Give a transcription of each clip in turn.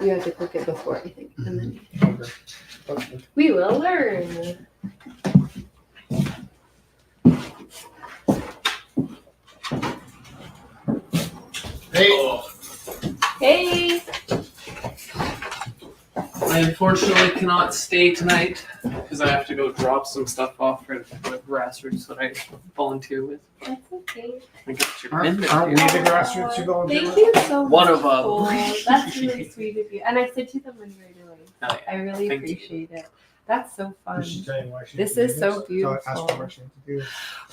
You have to cook it before, I think, and then Okay. we will learn. Hey, Hey! I unfortunately cannot stay tonight because I have to go drop some stuff off for the grassroots that I volunteer with. That's okay. I got your aren't pen we there. the grassroots you go Thank with? you so much. One of them. Cole. That's really sweet of you. And I sent you the money right away. Oh, yeah. I really Thank you. appreciate it. That's so fun. Did she tell you why she This had to is do so this? beautiful. Ask her what she had to do.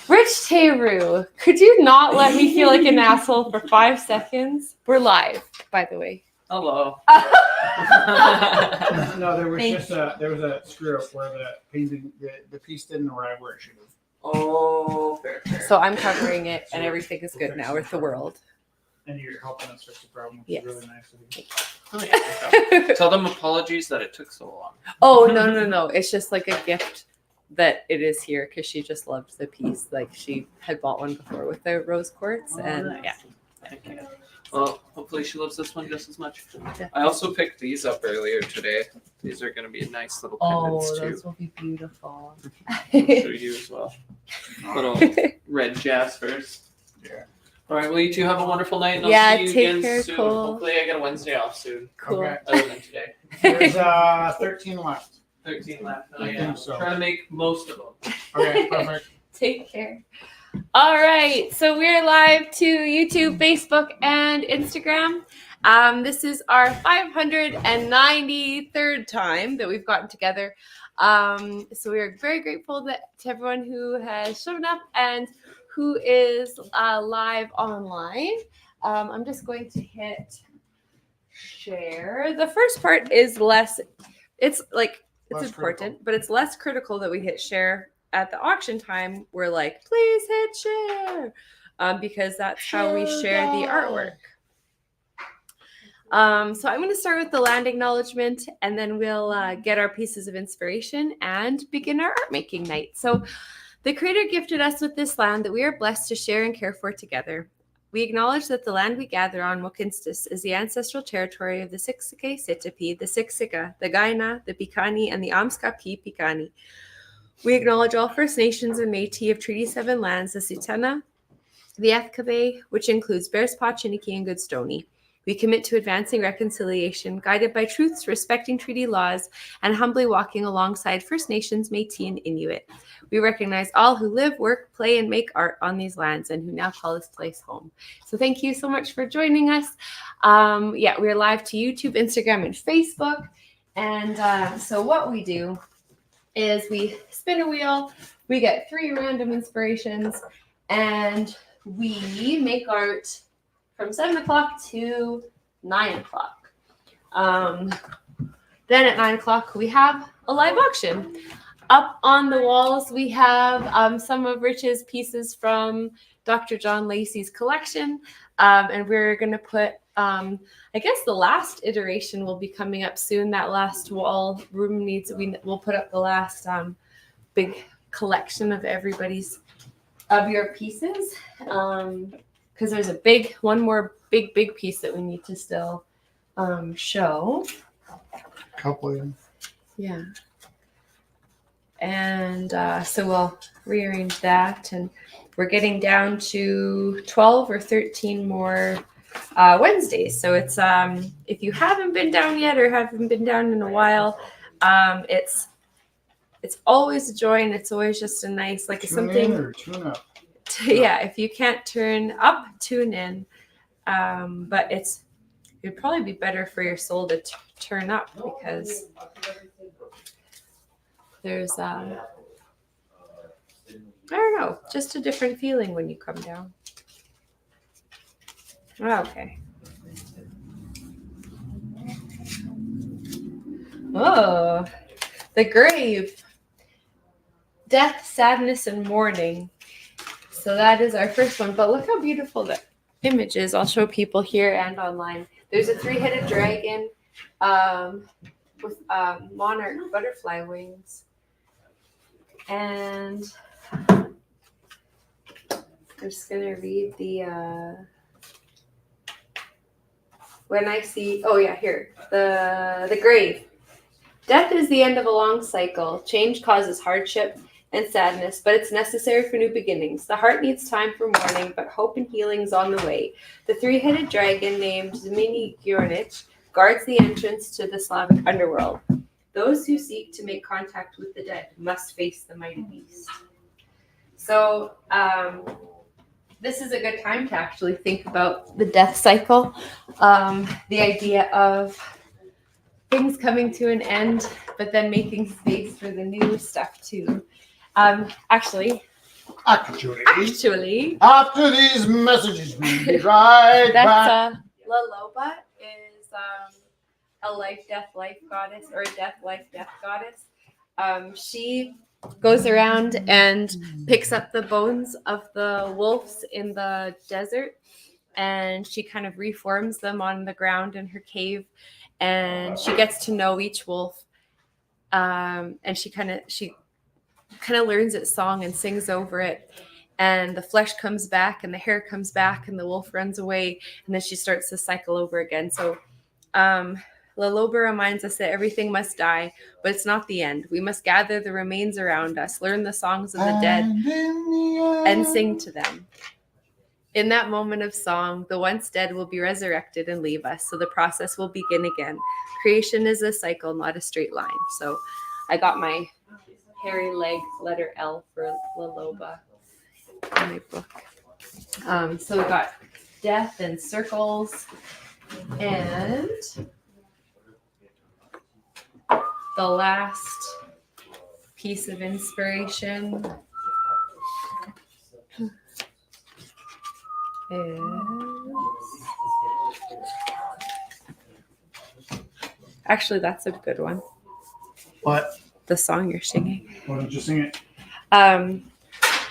Rich Teru, could you not let me feel like an asshole for 5 seconds? We're live, by the way. Hello. No, there was Thank just there was a screw up where the painting the piece didn't arrive where it should have. Oh, fair. So I'm covering it, and everything is good now with the world. And you're helping us fix the problem, which Yes. is really nice of you. Oh, yeah. Tell them apologies that it took so long. Oh, no. It's just like a gift that it is here because she just loved the piece. Like she had bought one before with the rose quartz, and nice. yeah. Thank you. Well, hopefully she loves this one just as much. Yeah. I also picked these up earlier today. These are going to be nice little pendants too. will be beautiful. I'll show you as well. Little red jaspers. Yeah. All right. Well, you two have a wonderful night, and I'll Yeah, see you take again care, soon. Cole. Hopefully, I get a Wednesday off soon, Cool. Okay. other than today. There's 13 left. 13 left. I think so. Try to make most of them. Okay, perfect. Take care. All right, so we're live to YouTube, Facebook, and Instagram. This is our 593rd time that we've gotten together. So we are very grateful to everyone who has shown up and who is live online. I'm just going to hit share. The first part is less, it's Less important, critical. but it's less critical that we hit share at the auction time. We're like, please hit share, because that's how we share the artwork. So I'm going to start with the land acknowledgement, and then we'll get our pieces of inspiration and begin our art making night. So the Creator gifted us with this land that we are blessed to share and care for together. We acknowledge that the land we gather on, Mohkinstsis, is the ancestral territory of the Siksika Sitapi, the Siksika, the Kainai, the Piikani, and the Amskapi Piikani. We acknowledge all First Nations and Métis of Treaty 7 lands, the Tsuut'ina, the Ethkabe, which includes Bearspaw, Chiniki, and Goodstoney. We commit to advancing reconciliation, guided by truths, respecting treaty laws, and humbly walking alongside First Nations, Métis, and Inuit. We recognize all who live, work, play, and make art on these lands and who now call this place home. So thank you so much for joining us. We're live to YouTube, Instagram, and Facebook. And so what we do is we spin a wheel, we get 3 random inspirations, and we make art from 7 o'clock to 9 o'clock. Then at 9 o'clock, we have a live auction. Up on the walls, we have some of Rich's pieces from Dr. John Lacey's collection. And we're going to put, I guess the last iteration will be coming up soon. That last wall room we'll put up the last big collection of your pieces. Because there's one more big piece that we need to still show. Couple of them. Yeah. And so we'll rearrange that, and we're getting down to 12 or 13 more Wednesdays. So it's if you haven't been down yet or haven't been down in a while, it's always a joy, and it's always just a nice, like, Tune something. in or tune up. Yeah, if you can't turn up, tune in. But it'd probably be better for your soul to turn up, because there's I don't know, just a different feeling when you come down. Okay. Oh, the grave. Death, sadness, and mourning. So that is our first one. But look how beautiful the image is. I'll show people here and online. There's a 3-headed dragon with monarch butterfly wings. And I'm just going to read the when I see, oh yeah, here, the grave. Death is the end of a long cycle. Change causes hardship and sadness, but it's necessary for new beginnings. The heart needs time for mourning, but hope and healing is on the way. The three-headed dragon named Zmini Gjornich guards the entrance to the Slavic underworld. Those who seek to make contact with the dead must face the mighty beast. So, this is a good time to actually think about the death cycle. The idea of things coming to an end, but then making space for the new stuff too. Actually, Actually, after these messages, we'll be right back. that's La Loba is a life goddess, or a death goddess. She goes around and picks up the bones of the wolves in the desert, and she kind of reforms them on the ground in her cave, and she gets to know each wolf, and she kind of learns its song and sings over it, and the flesh comes back and the hair comes back and the wolf runs away, and then she starts the cycle over again. So La Loba reminds us that everything must die, but it's not the end. We must gather the remains around us, learn the songs of the dead, and sing to them. In that moment of song, the once dead will be resurrected and leave us, so the process will begin again. Creation is a cycle, not a straight line. So I got my hairy leg letter L for La Loba in my book. So we got death and circles, and the last piece of inspiration is actually, that's a good one. What? The song you're singing. Why don't you sing it?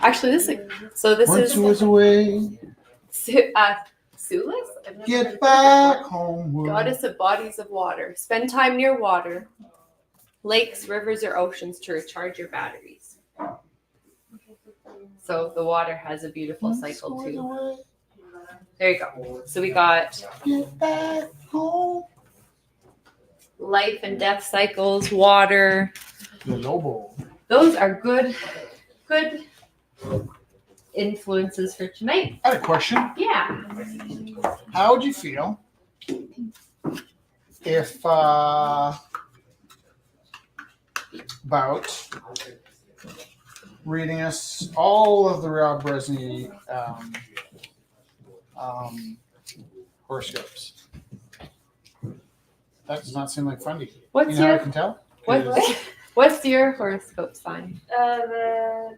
Actually, this Once is was away, Sulis. get back home. Goddess of bodies of water. Spend time near water, lakes, rivers, or oceans to recharge your batteries. So the water has a beautiful cycle too. There you go. So we got Get back home. life and death cycles, water. The Lobo. Those are good influences for tonight. I had a question. Yeah. How would you feel if about reading us all of the Rob Bresney horoscopes? That does not seem like fun to you. What's You know how I your can tell? what's your horoscope sign? The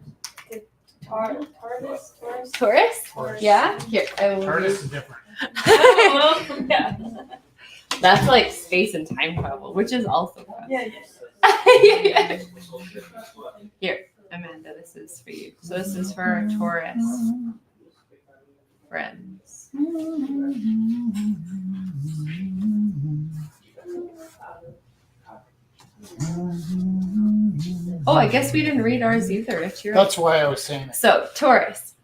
Taurus. Taurus? Yeah. Here, I will read. Artist is different. Oh, yeah. That's like space and time travel, which is also fun. Yeah, yeah. Here, Amanda, this is for you. So this is for our Taurus friends. Oh, I guess we didn't read ours either. It's your That's why I was saying it. So, Taurus.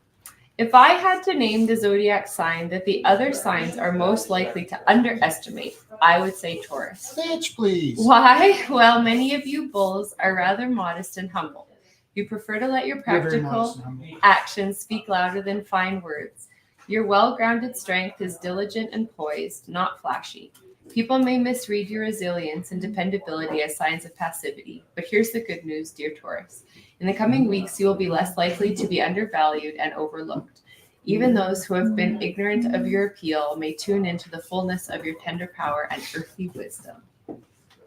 If I had to name the zodiac sign that the other signs are most likely to underestimate, I would say Taurus. Bitch, please. Why? Well, many of you bulls are rather modest and humble. You prefer to let your You're very practical modest and humble. actions speak louder than fine words. Your well-grounded strength is diligent and poised, not flashy. People may misread your resilience and dependability as signs of passivity, but here's the good news, dear Taurus. In the coming weeks, you will be less likely to be undervalued and overlooked. Even those who have been ignorant of your appeal may tune into the fullness of your tender power and earthly wisdom.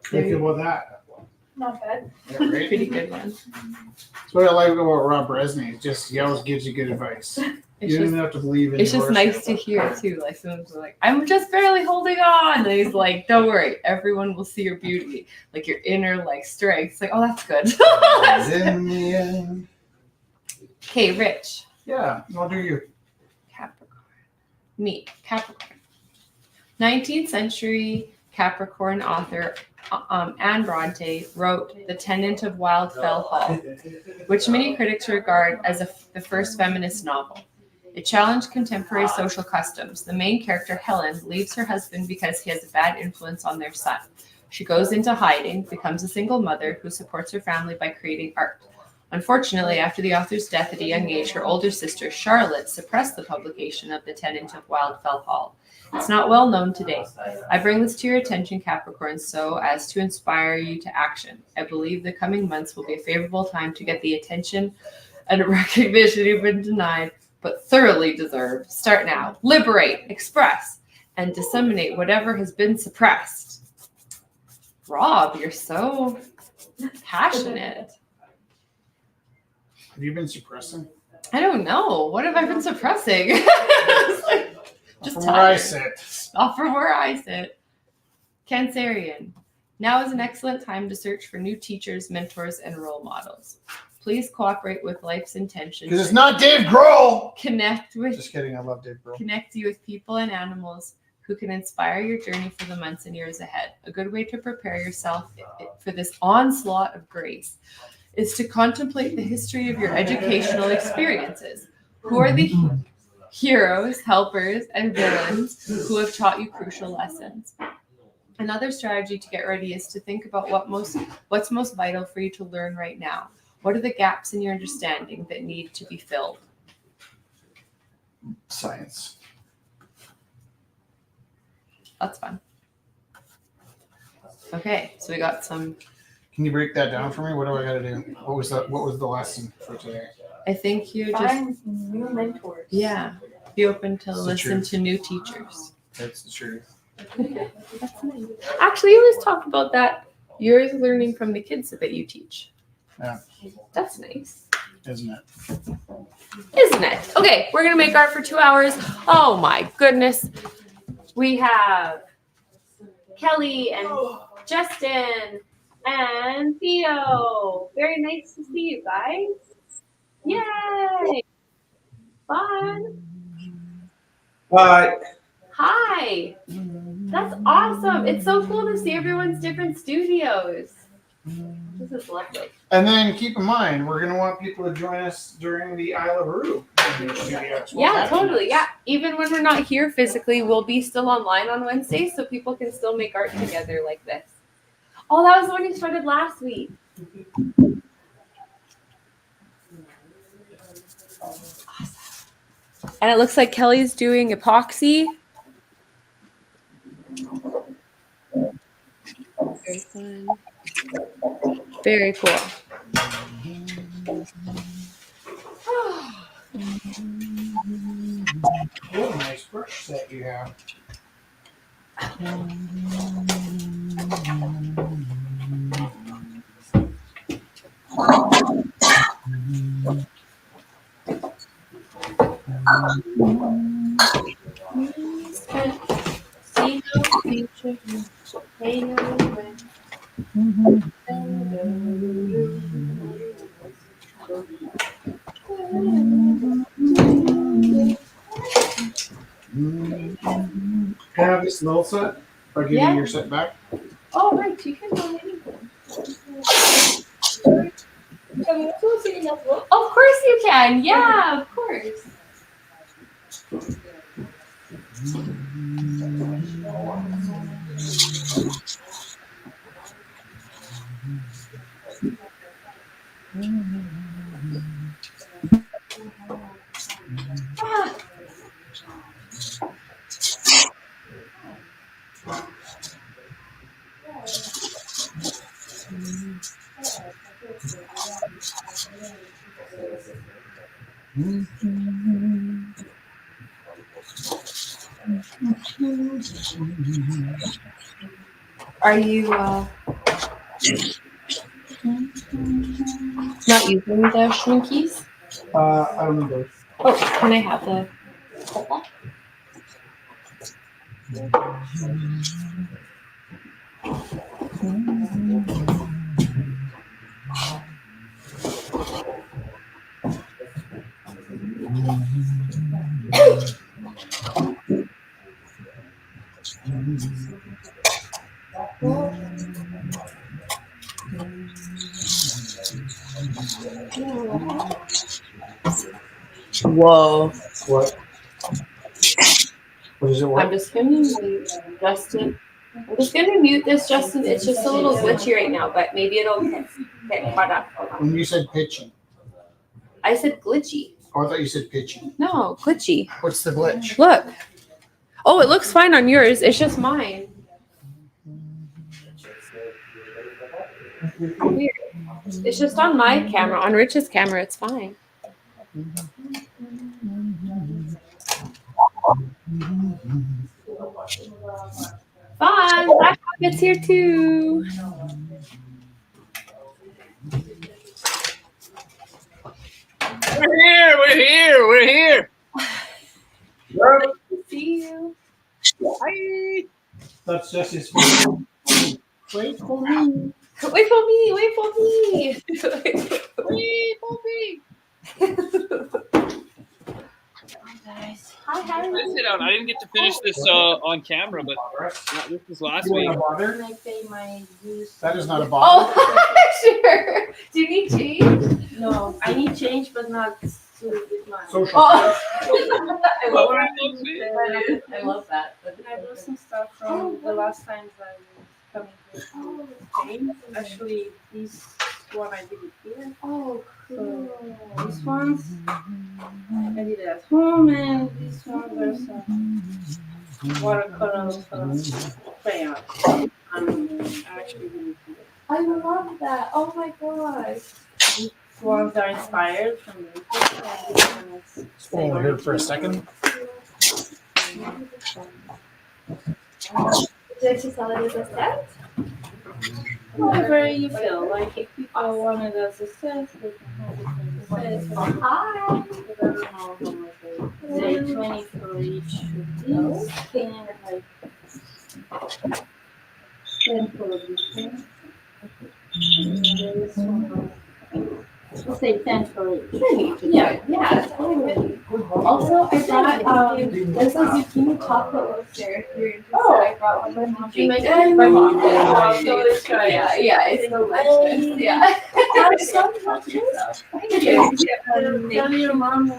Think about that. Not bad. Yeah, right? Pretty good one. That's what I like about Rob Bresney. It just he always gives you good advice. It's You don't just, even have to believe in it's your just nice to horoscope. hear too. Like someone's like, I'm just barely holding on. And he's like, don't worry, everyone will see your beauty, like your inner like strength. It's like, oh, that's good. That's good. In the end. Okay, Rich. Yeah, what do you? Capricorn. Me, Capricorn. 19th century Capricorn author Anne Bronte wrote The Tenant of Wildfell Hall, which many critics regard as the first feminist novel. It challenged contemporary social customs. The main character, Helen, leaves her husband because he has a bad influence on their son. She goes into hiding, becomes a single mother who supports her family by creating art. Unfortunately, after the author's death at a young age, her older sister, Charlotte, suppressed the publication of The Tenant of Wildfell Hall. It's not well known today. I bring this to your attention, Capricorn, so as to inspire you to action. I believe the coming months will be a favorable time to get the attention and recognition you've been denied, but thoroughly deserve. Start now. Liberate, express, and disseminate whatever has been suppressed. Rob, you're so passionate. Have you been suppressing? I don't know. What have I been suppressing? Just From where I tired. sit. Not from where I sit. Cancerian. Now is an excellent time to search for new teachers, mentors, and role models. Please cooperate with life's intentions. Because it's not Dave Grohl. Connect Just kidding. I love Dave Grohl. Connect you with people and animals who can inspire your journey for the months and years ahead. A good way to prepare yourself for this onslaught of grace is to contemplate the history of your educational experiences. Who are the heroes, helpers, and villains who have taught you crucial lessons? Another strategy to get ready is to think about what's most vital for you to learn right now. What are the gaps in your understanding that need to be filled? Science. That's fun. Okay, so we got some. Can you break that down for me? What do I got to do? What was the lesson for today? I think you just Find new mentors. be open to It's the listen truth. to new teachers. That's the truth. That's nice. Actually, you always talk about that. You're learning from the kids that you teach. Yeah. That's nice. Isn't it? Isn't it? Okay, we're gonna make art for 2 hours. Oh my goodness. We have Kelly and Justin and Theo. Very nice to see you guys. Yay! Fun. Hi. Hi. That's awesome. It's so cool to see everyone's different studios. This is lovely. And then keep in mind, we're going to want people to join us during the Isle of Rue. Yeah, totally. Yeah. Even when we're not here physically, we'll be still online on Wednesday so people can still make art together like this. Oh, that was the one you started last week. Awesome. And it looks like Kelly's doing epoxy. Very fun. Very cool. What a nice brush set you have. See no future, hey no when. Can I have this little set? Or give Yeah. you your set back? Oh, right, you can do anything. Of course you can. Yeah, of course. Ah. Are you not using the Schminkies? I don't know those. Oh, can I have the? Whoa. What? What is it? I'm What? just gonna mute Justin. I'm just gonna mute this, Justin. It's just a little glitchy right now, but maybe it'll get caught up. Hold on. When you said pitchy. I said glitchy. Oh, I thought you said pitchy. No, glitchy. What's the glitch? Look. Oh, it looks fine on yours. It's just mine. Weird. It's just on my camera. On Rich's camera, it's fine. Fun. Black Pocket's here too. We're here. See you. Hi. That's just his. Wait for me. Wait for me. Wait for me. Wait for me. Hi, how are I you? sit down. I didn't get to finish this on camera, but this was last week. Bother? I pay my dues. That is not a bother. Oh, sure. Do you need change? No, I need change, but not with mine. Social. Oh. I love Oh, that. I love that. I do some stuff from the last times I was coming to Spain. Actually, this one I did it here. Oh, cool. These ones I did it at home, and this one there's a watercolor crayon. I actually did it here. I love that. Oh my gosh. These ones are inspired from the book, and this one is Hold on here for a second. Did I sell it as a set? whatever you feel. Like if people want it as a set, they can have it as a set. Hi. I don't know how much they say 20 for each of these. And like 10 for this one. And this one. We'll say 10 for each. Yeah, yeah, totally. Also, I brought there's a zucchini chocolate roaster if you're interested. I brought one from You make Jake. it? My mom did. Oh, so let's try it. Yeah, it's delicious. Yeah. Have some chocolate. Thank you. Tell your mom.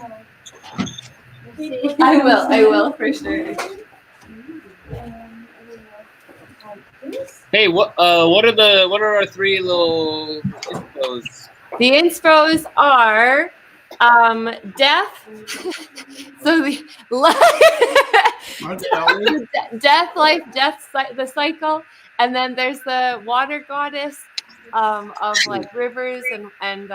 I will for sure. Hey, what are our three little infos? The inspos are death. So the death, life, death, the cycle, and then there's the water goddess of like rivers and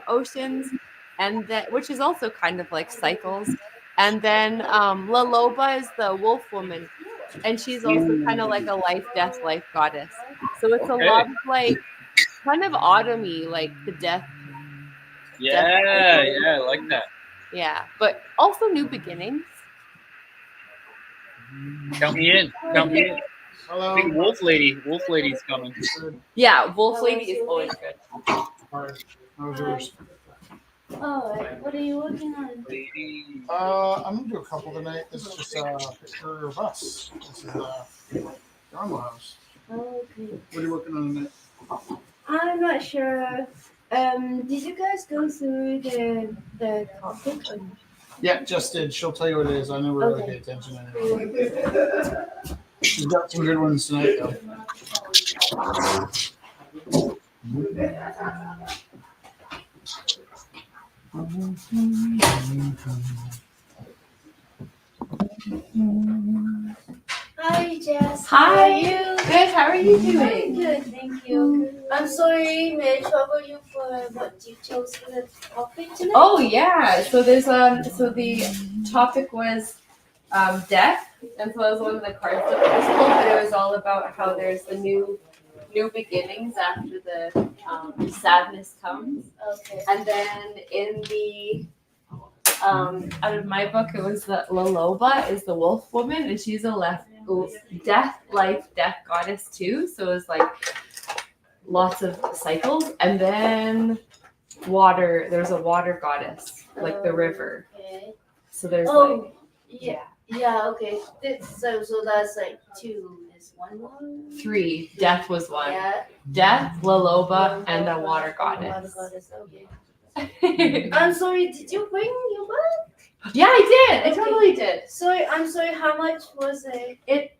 oceans, and that which is also kind of like cycles. And then La Loba is the wolf woman, and she's also kind of like a life, death, life goddess. So it's a lot of like kind of autumny, like the death. Yeah, I like that. Yeah, but also new beginnings. Count me in. Hello. Big wolf lady's coming. Yeah, wolf lady is always good. Alright. How's yours? Oh, what are you working on? I'm gonna do a couple tonight. This is just a picture of us. This is Donald House. Okay. What are you working on tonight? I'm not sure. Did you guys go through the topic? Yeah, just did. She'll tell you what it is. I never really pay attention anymore. She's got some good ones tonight, though. Hi, Jess. Hi. How are you? Good. How are you I'm doing? good, thank you. I'm sorry, may I trouble you for what you chose for the topic tonight? Oh yeah. So there's so the topic was death, and so that was one of the cards that was pulled, but it was all about how there's the new beginnings after the sadness comes. Okay. And then in the out of my book, it was the La Loba is the wolf woman, and she's a death, life, death goddess too. So it was like lots of cycles. And then water, there's a water goddess, like the river. Okay. So there's Oh, like yeah, okay. So that's like 2 is 1 more? 3. Death was one. Yeah. Death, La Loba, and a water goddess. Water goddess, okay. I'm sorry, did you bring your book? Yeah, I did. I Okay. totally did. Sorry, I'm sorry, how much was it? It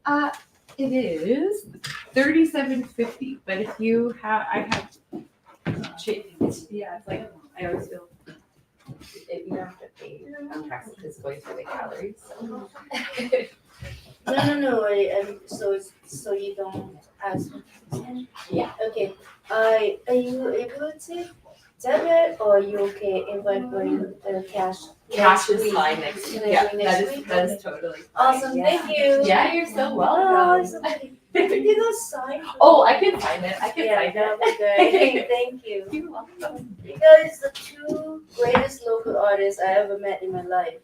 is $37.50. But if you have, I have. Yeah, it's like I always feel. You don't have to pay tax because going through the calories. So. No. So you don't ask. Yeah. Okay. Are you able to debit or are you okay if I bring the cash? Cash next is week? fine next week. Can I Yeah, bring next week? that is totally fine. Awesome, Yeah. thank you. Yeah, you're so Oh, welcome. somebody. Can you go sign? for Oh, me? I can find it. I can Yeah, find that it. would be great. Thank you. You're welcome. You guys are the two greatest local artists I ever met in my life.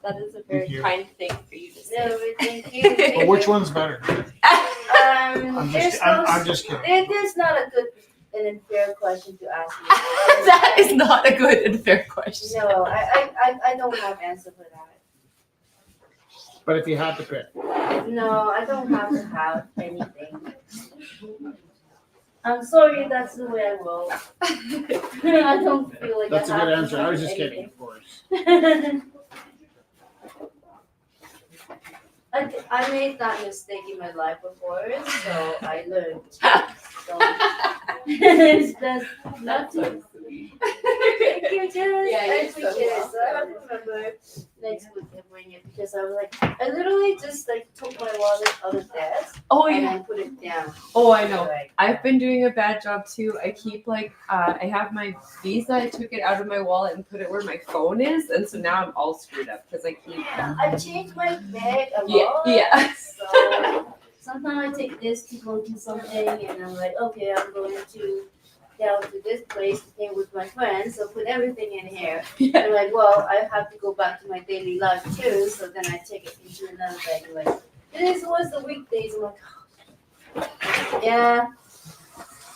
That is a Thank very you. kind thing for you to say. No, thank you. Thank But which you. one's better? I'm I'm just kidding. There's not a good and unfair question to ask me. That is not a good and fair question. No, I don't have answer for that. But if you had to pick, No, I don't have to have anything. I'm sorry, that's the way I roll. I don't feel like that's a I good have to answer. I have was just kidding, anything. of course. I made that mistake in my life before, so I learned. So, that's That's so sweet. thank you, Jess. Yeah, I you're so appreciate it. So I have to welcome. remember next week to bring it because I was like, I literally just like took my wallet out of the desk Oh and yeah. then put it down. Oh, I know. Like, I've been doing a bad job too. I keep like I have my Visa. I took it out of my wallet and put it where my phone is, and so now I'm all screwed up because I keep. I changed my bag a Yeah, lot. yeah. So sometimes I take this to go to something, and I'm like, okay, I'm going to down to this place to stay with my friends, so put everything in here. Yeah. I'm like, well, I have to go back to my daily life too, so then I take it into another bag. Like, this was the weekdays. I'm like, oh. Yeah,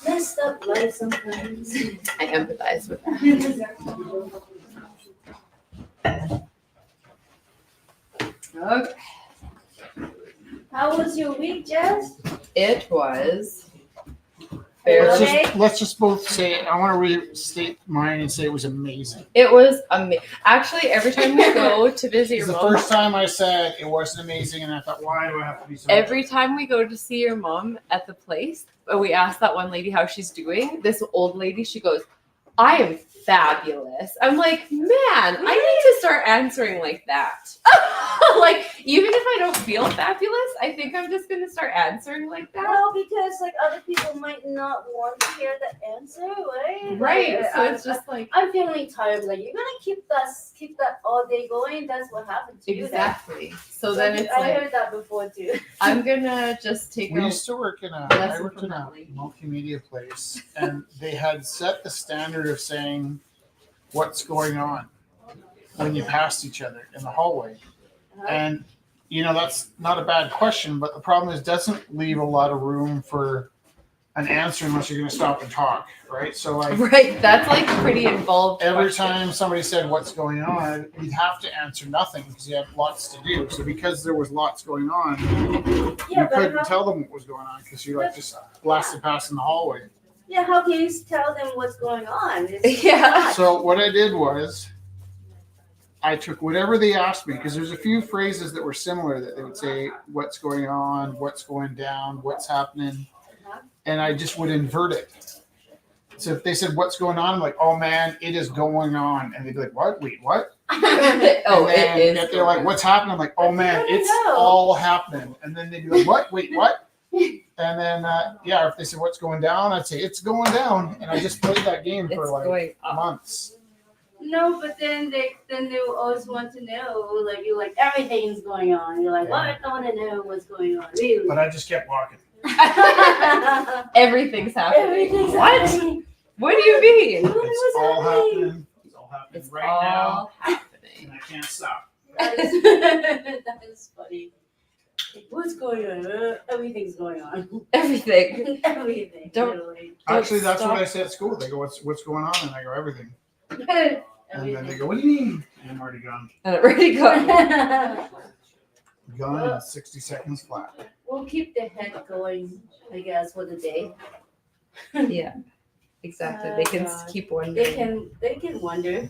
messed up life sometimes. I empathize with that. Okay. How was your week, Jess? It was Let's fairly. let's just both say. I want to restate mine and say it was amazing. It was amazing. Actually, every time we go to visit It's your the mom, first time I said it wasn't amazing, and I thought, why do I have to be so? every time we go to see your mom at the place, we ask that one lady how she's doing. This old lady, she goes, I am fabulous. I'm like, man, I need to start answering like that. Like, even if I don't feel fabulous, I think I'm just going to start answering like that. Well, because like other people might not want to hear the answer, right? Right. Like, So it's just like, I'm feeling tired. Like you're gonna keep that all day going. That's what happened to you. exactly. So Then. then it's I like, heard that before too. I'm going to just take We a. used to work in a. Lesson I worked from in a that lady. multimedia place, and they had set the standard of saying what's going on when you passed each other in the hallway, and you know that's not a bad question, but the problem is it doesn't leave a lot of room for an answer unless you're going to stop and talk, right? So like Right. That's like pretty involved. every question. time somebody said what's going on, you'd have to answer nothing because you have lots to do. So because there was lots going on, Yeah, you but couldn't how, tell them what was going on because you like just blasted past in the hallway. yeah, how can you tell them what's going on? It's Yeah. So what I did was I took whatever they asked me because there's a few phrases that were similar that they would say what's going on, what's going down, what's happening, and I just would invert it. So if they said what's going on, I'm like, oh man, it is going on, and they'd be like, what? Wait, what? Oh, And then it is. if they're like, what's happening? I'm like, oh man, I don't it's know. all happening. And then they'd be like, what? Wait, what? And then, yeah, if they said what's going down, I'd say it's going down. And I just played that game for It's like going up. months. No, but then they will always want to know, like you're like everything's going on. You're like, what? I want to know what's going on. Really? But I just kept walking. Everything's happening. Everything's What? happening. What do you mean? What It's was all happening? happening. It's all happening It's right now. all happening. And I can't stop. That is, that is funny. What's going on? Everything's going on. Everything. Everything. Don't- literally. Actually, that's stop. what I say at school. They go, what's going on? And I go, everything. And then they Everything. go, what do you mean? And I'm already gone. And it already got. Gone in 60 seconds flat. We'll keep the head going, I guess, for the day. Yeah. Exactly. They can God. keep wondering. They can wonder.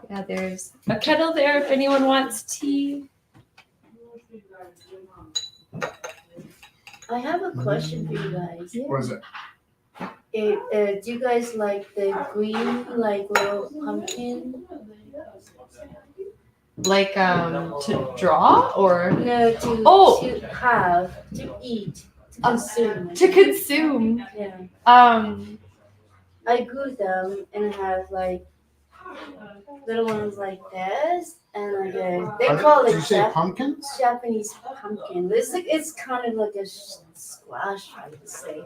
Yeah, there's a kettle there if anyone wants tea. I have a question for you guys. What is it? Do you guys like the green, like little pumpkin? Like to draw or No, to Oh! to have, to eat, to consume. to consume. Yeah, I grew them and have like little ones like this, and like they call Did you it say pumpkins? Japanese pumpkin. It's kind of like a squash, I would say,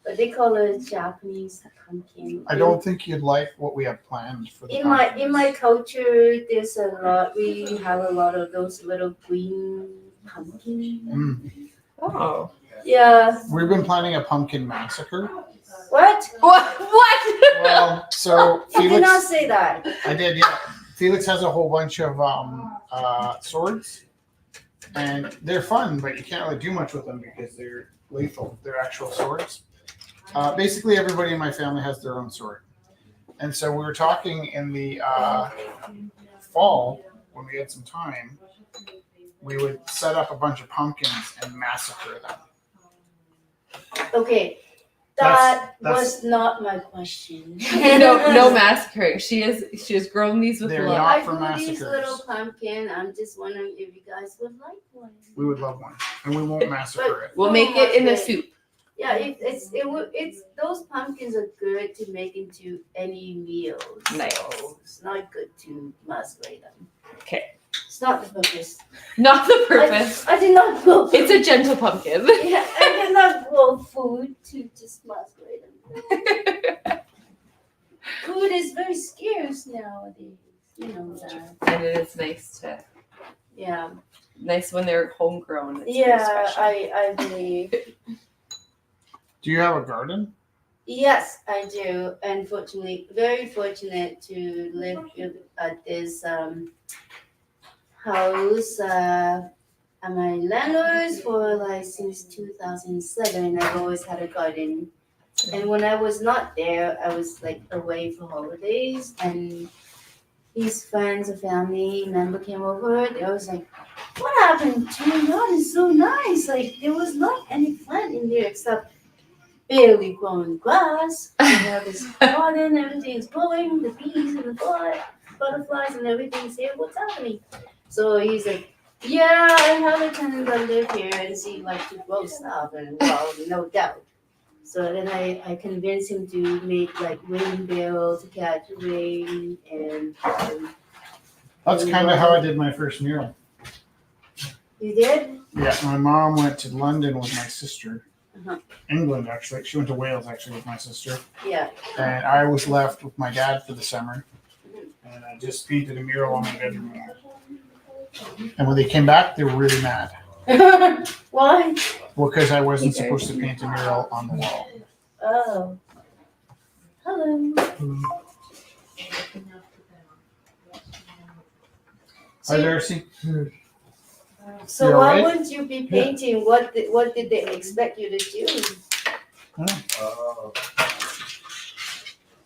but they call it Japanese pumpkin. I don't think you'd like what we have planned for the In my pumpkins. culture, there's a lot. We have a lot of those little green pumpkins. Mm. Oh. Yeah. We've been planning a pumpkin massacre. What? What? Well, so You did not Felix, say that. I did, yeah. Felix has a whole bunch of swords, and they're fun, but you can't really do much with them because they're lethal. They're actual swords. Basically, everybody in my family has their own sword, and so we were talking in the fall when we had some time. We would set up a bunch of pumpkins and massacre them. Okay. That's- That was not my question. no massacring. She has grown these with They're love. not I for grew these massacres. little pumpkin. I'm just wondering if you guys would like one. We would love one, and we won't massacre it. We'll make it in a soup. Yeah, it's those pumpkins are good to make into any meal. Nice. So it's not good to macerate them. Okay. It's not the purpose. Not the purpose. I did not grow food. It's a gentle pumpkin. Yeah, I did not grow food to just macerate them. Food is very scarce nowadays. You know that. And it is nice Yeah. when they're homegrown. It's very Yeah, special. I believe. Do you have a garden? Yes, I do. Unfortunately, very fortunate to live at this house at my landlord's for like since 2007. I've always had a garden, and when I was not there, I was like away for holidays, and these friends, a family member came over. They was like, "What happened to your garden? So nice! Like there was not any plant in there except." Barely growing grass. We have this garden, everything's growing, the bees and the butterflies and everything's here. What's happening? So he's like, yeah, I have a tenant that live here and she likes to grow stuff, and well, no doubt. So then I convinced him to make like rain barrels to catch rain and That's kind of how I did my first mural. you did? Yeah, my mom went to London with my sister. Uh-huh. England, actually. She went to Wales, actually, with my sister. Yeah. And I was left with my dad for the summer. And I just painted a mural on my bedroom wall. And when they came back, they were really mad. Why? Well, because I wasn't supposed to paint a mural on the wall. Oh. Hello. Hi, Darcy. So You why alright? wouldn't you be painting? What did they expect you to do?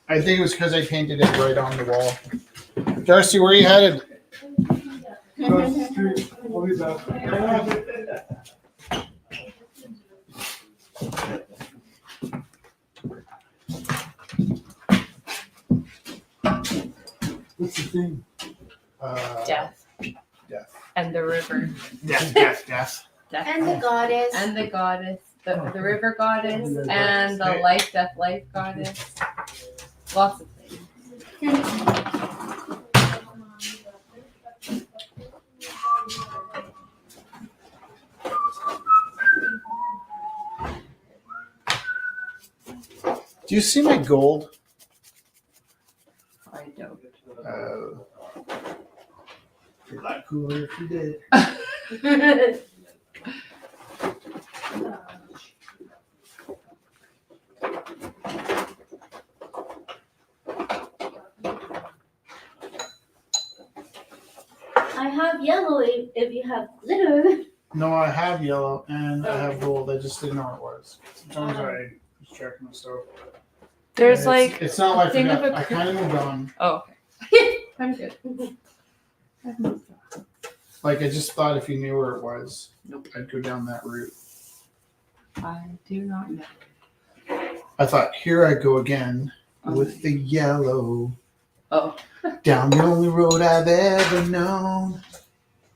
I think it was because I painted it right on the wall. Darcy, where are you headed? I'll be back. What's the thing? Death. Death. And the river. Death. Death. And the goddess. And the goddess. The river goddess Oh. and the life, death, life goddess. Lots of things. Do you see my gold? I don't. Be a lot cooler if you did. if you have glitter. No, I have yellow and I have gold. I just didn't know what it was. Sometimes I was checking myself. There's And like it's not like thing of that. a I kind of moved on. oh okay. I'm good. Like I just thought if you knew where it was, Nope. I'd go down that route. I do not know. I thought here I go again with the yellow. Oh. Down the only road I've ever known.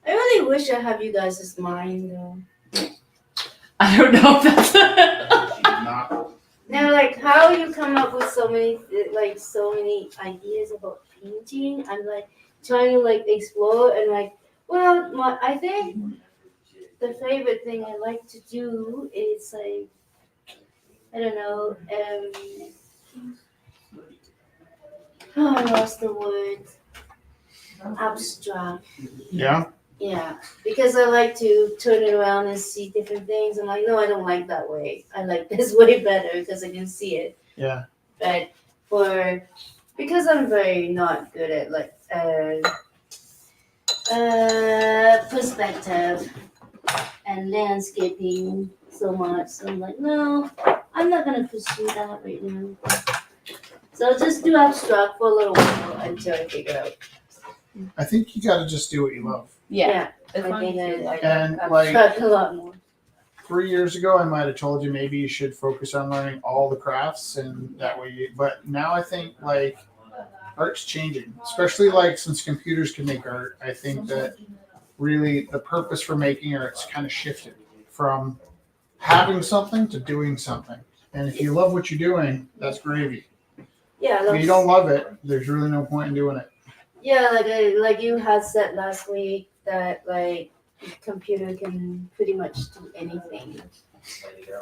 I really wish I have you guys' mind though. I don't know if that's Not. Now, like how you come up with so many ideas about painting. I'm like trying to like explore and like, well, I think the favorite thing I like to do is like, I don't know, I lost the word. Abstract. Yeah. Yeah, because I like to turn it around and see different things. I'm like, no, I don't like that way. I like this way better because I can see it. Yeah. But because I'm very not good at like perspective and landscaping so much, so I'm like, no, I'm not gonna pursue that right now. So I'll just do abstract for a little while until I figure out. I think you got to just do what you love. yeah. As I long think as you I And, abstract a lot more. 3 years ago, I might have told you maybe you should focus on learning all the crafts and that way. But now I think like art's changing, especially like since computers can make art. I think that really the purpose for making art's kind of shifted from having something to doing something. And if you love what you're doing, that's gravy. Yeah, If you don't love it, there's really no point in doing it. yeah, like you had said last week that like computer can pretty much do anything.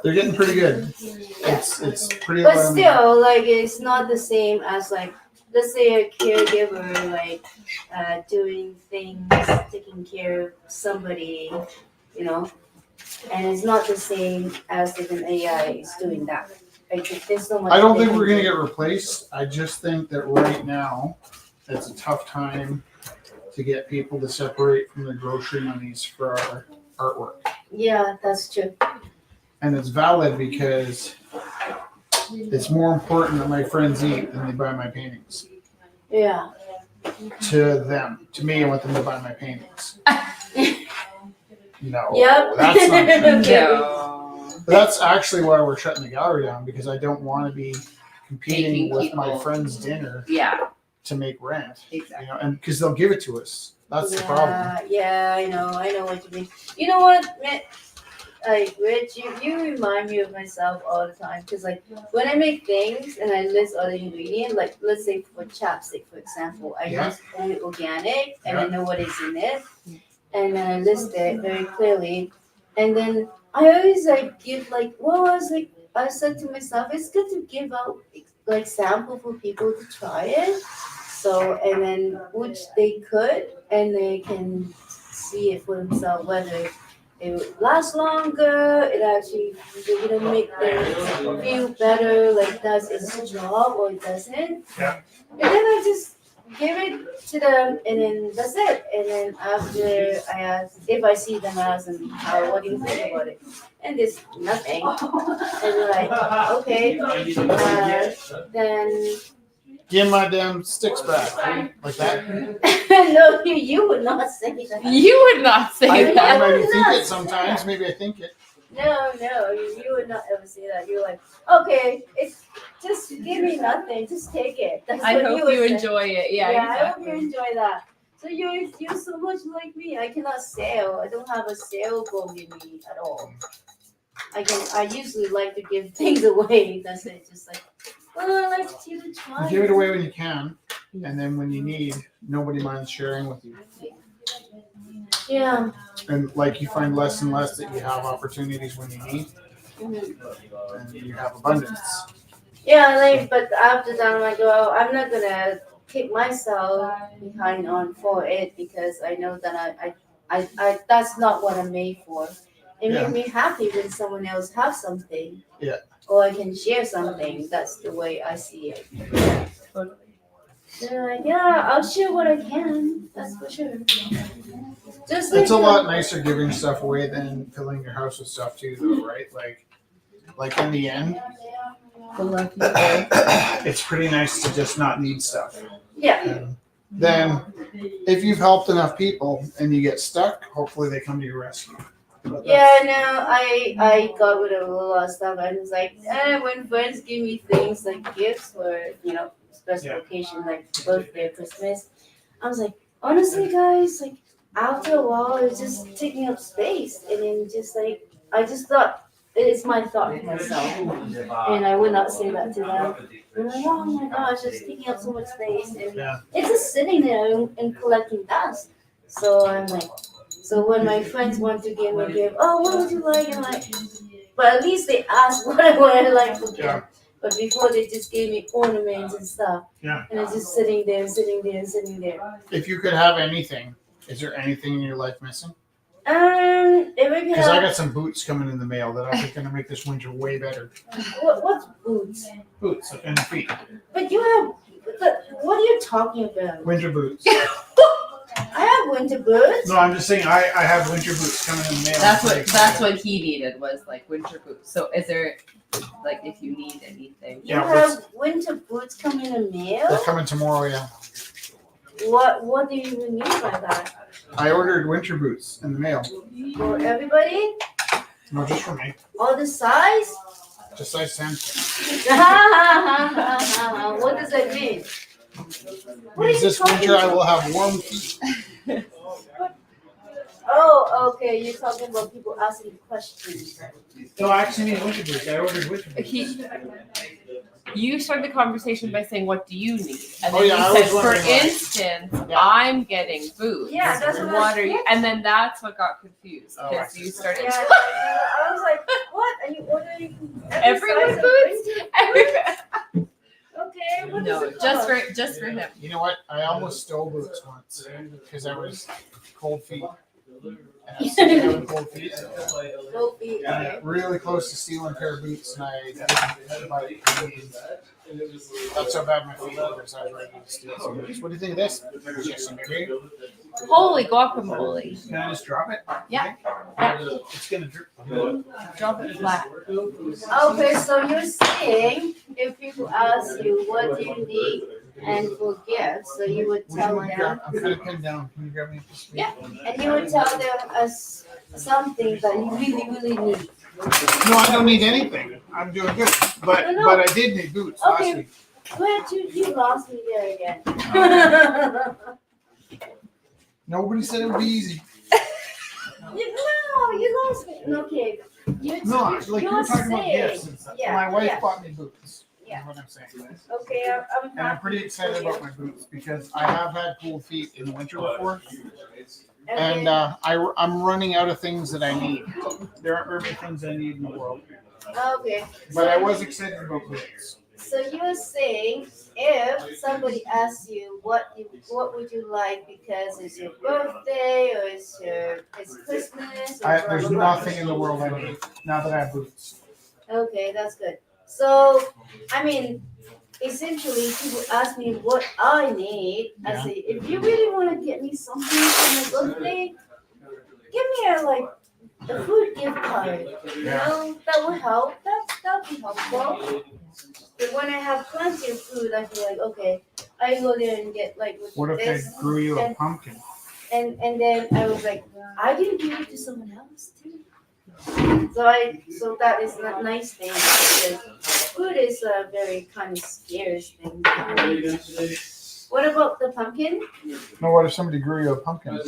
They're getting pretty good. It's pretty But alarming. still, like it's not the same as like let's say a caregiver like doing things, taking care of somebody, you know, and it's not the same as if an AI is doing that. Like there's so much. I don't they think can we're going to do. get replaced. I just think that right now, it's a tough time to get people to separate from their grocery monies for our artwork. Yeah, that's true. And it's valid because it's more important that my friends eat than they buy my paintings. Yeah. To them. To me, I want them to buy my paintings. No, Yep. that's not true. No. That's actually why we're shutting the gallery down, because I don't want to be competing Making with my people- friend's dinner Yeah. to make rent. Exactly. You know, and because they'll give it to us. That's the problem. Yeah, I know what you mean. You know what, like Rich, you remind me of myself all the time because like when I make things and I list all the ingredients, like let's say for chapstick, for example, I Yeah. list only organic and I Yeah. know what is in it, and then I list it very clearly, and then I always like give like I said to myself, it's good to give out like sample for people to try it. So, and then which they could, and they can see it for themselves whether it would last longer, it actually they're gonna make them feel better, like does its job or it doesn't. Yeah. And then I just give it to them, and then that's it. And then after I ask, if I see them, I ask them, what do you think about it? And there's nothing. And they're like, okay, then. Give my damn sticks back. Like that. No, you would not say that. You would not say I that. maybe would think not it say sometimes. that. Maybe I think it. No, you would not ever say that. You're like, okay, it's just give me nothing, just take it. That's I what hope would you say. enjoy it. Yeah, Yeah, I hope you exactly. enjoy that. So you're so much like me. I cannot sell. I don't have a sale goal in me at all. I usually like to give things away. That's it. Just like, oh, I like you to try. You give it away when you can, and then when you need, nobody minds sharing with you. Yeah. And like you find less and less that you have opportunities when you need, Mhm. and you have abundance. Yeah, like, but after that, I'm like, well, I'm not gonna kick myself behind on for it because I know that I that's not what I'm made for. It Yeah. makes me happy when someone else has something. Yeah. Or I can share something. That's the way I see it. They're like, yeah, I'll share what I can. That's for sure. Just like It's a lot nicer giving stuff away than filling your house with stuff too, though, right? Like in the end, it's pretty nice to just not need stuff. Yeah. And then, if you've helped enough people and you get stuck, hopefully they come to your rescue. But Yeah, no, I got rid of a lot of stuff. I was like, when friends give me things like gifts or special Yeah. occasion like birthday or Christmas, I was like, honestly, guys, like after a while, it's just taking up space, and then just like I just thought it's my thought to myself, and I would not say that to them. They're like, oh my gosh, it's taking up so much space, and Yeah. it's just sitting there and collecting dust. So I'm like. So when my friends want to give me a gift, oh, what would you like? I'm like, but at least they asked what I like for gift. Yeah. But before they just gave me ornaments and stuff. Yeah. And it's just sitting there. If you could have anything, is there anything in your life missing? If I could Because I have, got some boots coming in the mail that I think are gonna make this winter way better. what's boots? Boots and feet, But you have, what are you talking about? winter boots. I have winter boots. No, I'm just saying I have winter boots coming in the mail. That's what he needed was like winter boots. So is there like if you need anything? You Yeah, have winter boots coming in the They're mail? coming tomorrow. Yeah, What do you even mean by that? I ordered winter boots in the mail. For everybody? No, just for me. All the size? Just size 10. What does that mean? Means this winter I will have warm feet. Oh, okay. You're talking about people asking questions. No, I actually need winter boots. I ordered winter boots. You started the conversation by saying, "What do you need?" And Oh, then yeah, I you was said, "For wondering why." instance, Yeah. I'm getting boots. Yeah, that's what I what was are you?" And then that's what got confused Oh, I because see. you started. Yeah, I was like, what? Are you ordering every Everyone size of boots? winter? Okay, what does No, it just cost? for him. You know what? I almost stole boots once because I was cold feet. And I was sick of having cold feet. Go feet. And I got really close to stealing a pair of boots, and I didn't buy it. That's how bad my feet were, so I was ready to steal some boots. What do you think of this? Yes, maybe. Holy guacamole! Can I just drop it? Yeah. It's gonna drip. Drop it flat. Okay, so you're saying if people ask you what do you need and for gifts, so you would Would you tell mind them, grab? I'm kind of pinned down. Can you grab me a piece of paper? Yeah. and you would tell them as something that you really need. No, I don't need anything. I'm doing good. But No. but I did need boots Okay. last week. Where you lost me there again. Nobody said it would be easy. You lost me. Okay. You, No, like you were talking about saying- gifts and stuff. yeah, My wife yeah. bought me boots. Yeah. Is what I'm saying. Okay, I'm And I'm happy. pretty excited about my boots because I have had cold feet in the winter before, Okay. and I'm running out of things that I need. There aren't very many things I need in the world, Okay. but I was excited about boots. So you're saying if somebody asks you what would you like because it's your birthday or it's Christmas or blah, There's blah, blah. nothing in the world I need now that I have boots. Okay, that's good. So I mean, essentially, people ask me what I need. I Yeah. say, if you really want to get me something for my birthday, give me a food gift card. You know, that would help. That'd be helpful. But when I have plenty of food, I feel like okay, I go there and get like What if this, I grew you a and, pumpkin? and then I was like, I didn't give it to someone else too. So that is a nice thing because food is a very kind of scarce thing. What about the pumpkin? No, what if somebody grew you a pumpkin?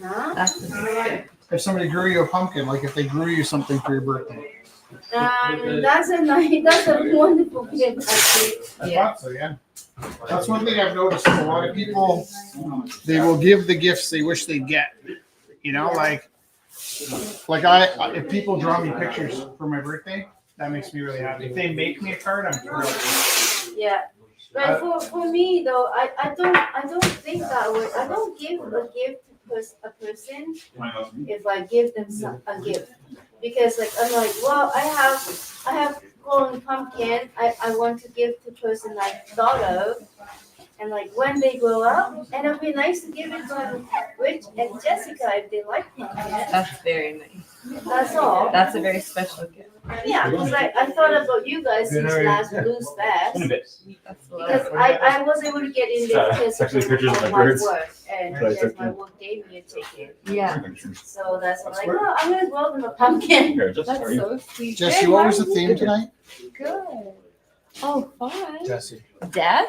Huh? That's the If somebody grew you a pumpkin, like if they grew you something for your birthday. That's a wonderful gift actually. I thought so, yeah. That's one thing I've noticed. A lot of people, they will give the gifts they wish they'd get. You know, like if people draw me pictures for my birthday, that makes me really happy. If they make me a card, I'm thrilled. Yeah. But for me though, I don't think that way. I don't give a gift to a person if I give them a gift. Because like I'm like, well, I have golden pumpkin. I want to give to the person I thought of, And like when they grow up, and it'd be nice to give it to Rich and Jessica if they like it. That's very nice. That's all. That's a very special gift. Yeah, because like I thought about you guys since last Blues Fest. That's Because lovely. I was able to get in there because Actually, of pictures of my my birds. work, and Right, because my okay. work gave me a ticket. Yeah. So that's why I'm like, oh, I'm gonna grow them a pumpkin. Here, just That's for you. so sweet. Jesse, Good, what was the how are theme you? tonight? Good. Oh, fun. Jesse. Death?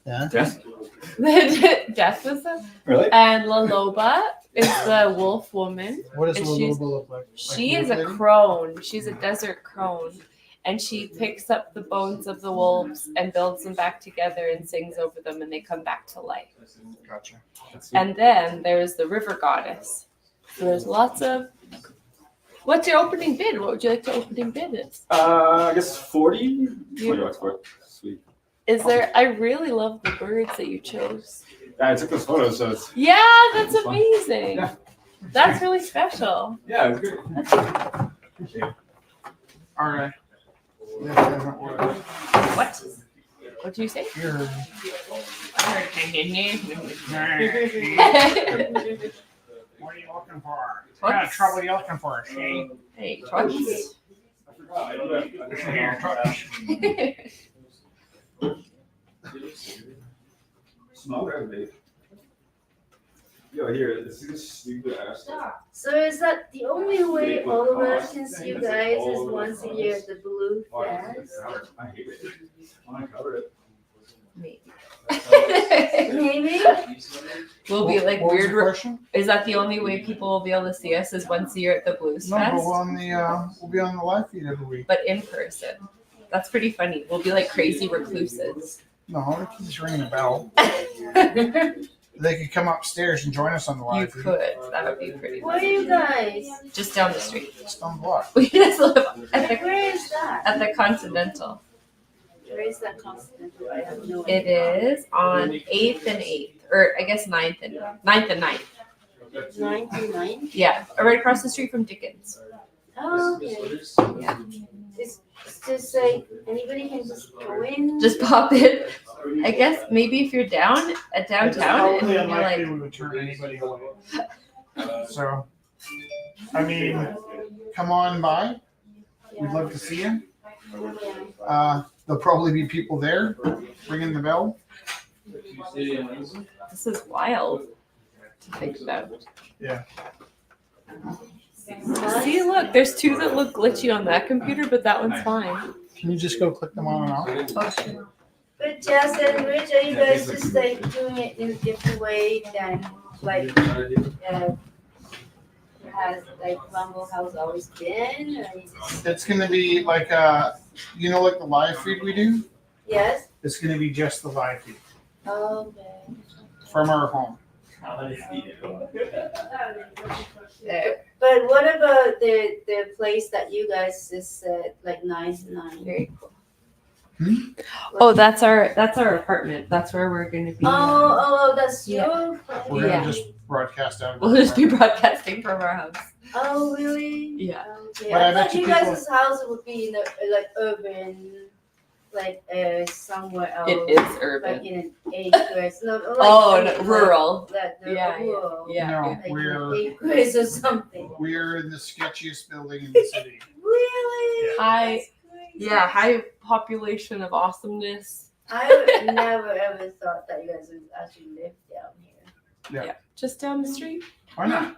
Yeah. Yes? Death was a, Really? and La Loba is the wolf woman. What does And Lulu she's- look like? She Like is a wolf lady? crone. She's a desert crone. And she picks up the bones of the wolves and builds them back together and sings over them, and they come back to life. Gotcha. And then there's the river goddess. So there's lots of. What's your opening bid? What would you like to opening bid is? I guess 40? 20 bucks for it. Sweet. Is there? I really love the birds that you chose. Yeah, I took those photos, so it's. Yeah, that's It's fun. amazing. Yeah. That's really special. Yeah, it's good. Appreciate it. All right. Yeah, that doesn't work. What? What do you say? You heard me. What are you looking for? What kind of trouble are you looking for, Shane? Hey, trucks. I forgot. I do that. Smell that, babe. Yo, here, this is stupid ass. So is that the only way all of us can see you guys is once a year at the Blue Fest? I hate it. I want to cover it. Maybe. Maybe? We'll be like What was the weird. question? Is that the only way people will be able to see us is once a year at the Blues No, but Fest? we'll be on the live feed every week. But in person. That's pretty funny. We'll be like crazy recluses. No, they can just ring the bell. They could come upstairs and join us on the You live feed. could. That would be pretty Where are funny. you guys? Just down the street. Just on the block. We just live at the Where is that? Continental. Where is that Continental? I have no It idea. is on 8th and 8th. Or I guess 9th and 9th. 99? Yeah. Right across the street from Dickens. Oh, okay. Yeah. It's just like anybody can just go in. Just pop in. I guess maybe if you're down at It's downtown and probably you're unlikely like, we would turn anybody away. So, I mean, come on by. We'd love to see you. There'll probably be people there ringing the bell. this is wild to think about. Yeah. See, look, there's two that look glitchy on that computer, but that one's fine. Can you just go click them on and off? Oh, sure. But Jess and Rich, are you guys just like doing it in a different way than like has like Rumble House always been? Or you just, It's gonna be like like the live feed we do. yes? It's gonna be just the live feed Okay. from our home. There. But what about the place that you guys just said like 9 to 9? Very cool. Hmm? Oh, that's our apartment. That's where we're gonna be. Oh, that's Yeah. your We're gonna Yeah. just broadcast out. of We'll our just be apartment. broadcasting from our house. Oh, really? Yeah. Okay. But I I bet thought you you people- guys' house would be in a, like urban, like somewhere else. It is Like urban. in an acres. No, like, Oh, like, no, rural. Like the Yeah, rural. Yeah. No, Like we're acres or something. we're in the sketchiest building in the city. Really? High- That's crazy. Yeah, high population of awesomeness. I would never ever thought that you guys would actually live down here. Just down the street. Why not?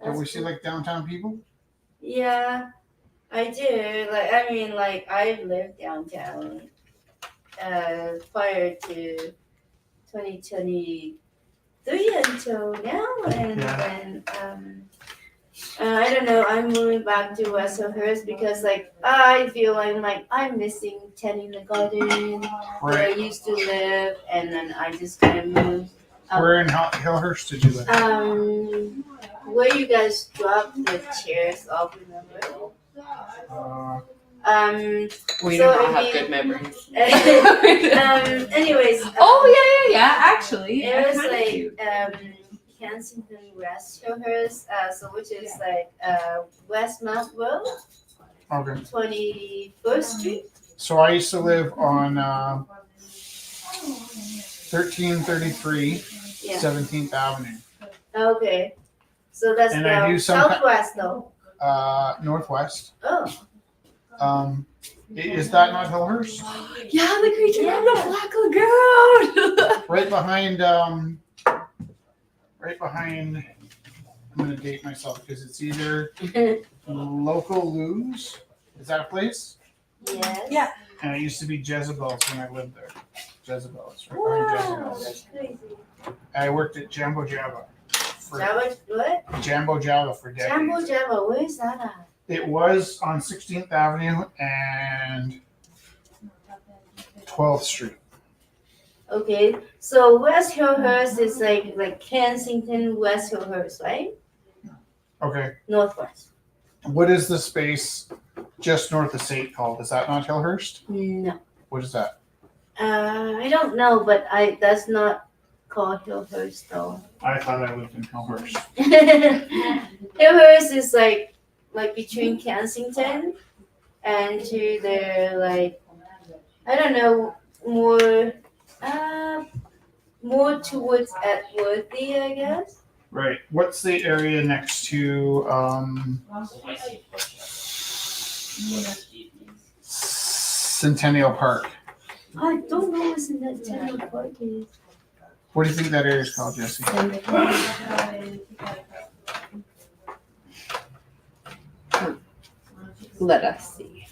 Don't we That's see cool. like downtown people? Yeah, I do. Like, I mean, like, I've lived downtown prior to 2023 until now, and Yeah. then I don't know. I'm moving back to West Hillhurst because, like, I feel like I'm missing tending the garden where I Right. used to live, and then I just kind of moved. We're in Hillhurst to do that. Where you guys dropped the chairs off, remember? We So, do I not have mean- good memories. Anyways. Oh yeah. Actually, I It was kinda like do. Kensington West Hillhurst, so which is like West Mount Road, Okay. 21st Street. So I used to live on 1333 Yeah. 17th Avenue. Okay. So that's And I the do some southwest though. Northwest. Oh. Is that not Hillhurst? Yeah, the creature Yeah. from the Black Lagoon. Right behind, I'm gonna date myself because it's either Local Lou's. Is that a place? Yes. Yeah. And it used to be Jezebel's when I lived there. Jezebel's, right Wow, behind that's Jezebel's. crazy. I worked at Jambo Java. For Java, what? Jambo Java for decades. Jambo Java, where is that at? It was on 16th Avenue and 12th Street. Okay, so West Hillhurst is like Kensington, West Hillhurst, right? Okay. Northwest. What is the space just north of St. called? Is that not Hillhurst? No. What is that? I don't know, but that's not called Hillhurst though. I thought I lived in Hillhurst. Hillhurst is like between Kensington and to the I don't know, more towards Edworthy, I guess. Right. What's the area next to Centennial Park? I don't know what's in that town park is. What do you think that area is called, Jesse? Let us see.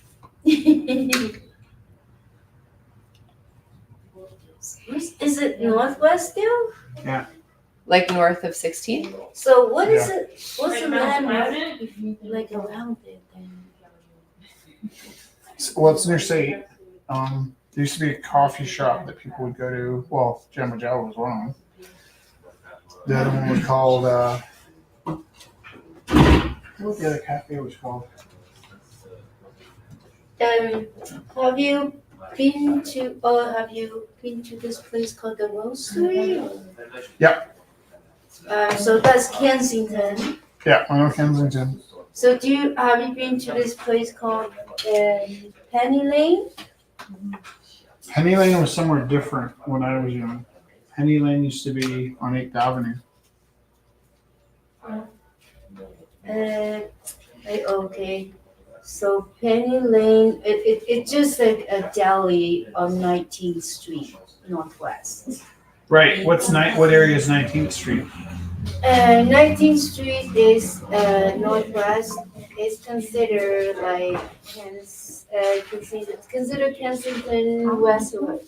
Is it Northwest still? Like north of 16th? So what is it? What's the landmark like around it then? Well, it's near St. There used to be a coffee shop that people would go to. Well, Jambo Java was one of them. The other one was called, what was the other cafe was called? Have you been to this place called the Roastery? Yeah. So that's Kensington. Yeah, I know Kensington. So have you been to this place called Penny Lane? Penny Lane was somewhere different when I was young. Penny Lane used to be on 8th Avenue. Okay. So Penny Lane, it's just like a deli on 19th Street Northwest. Right. What area is 19th Street? 19th Street is Northwest. It's considered like considered Kensington Westwood.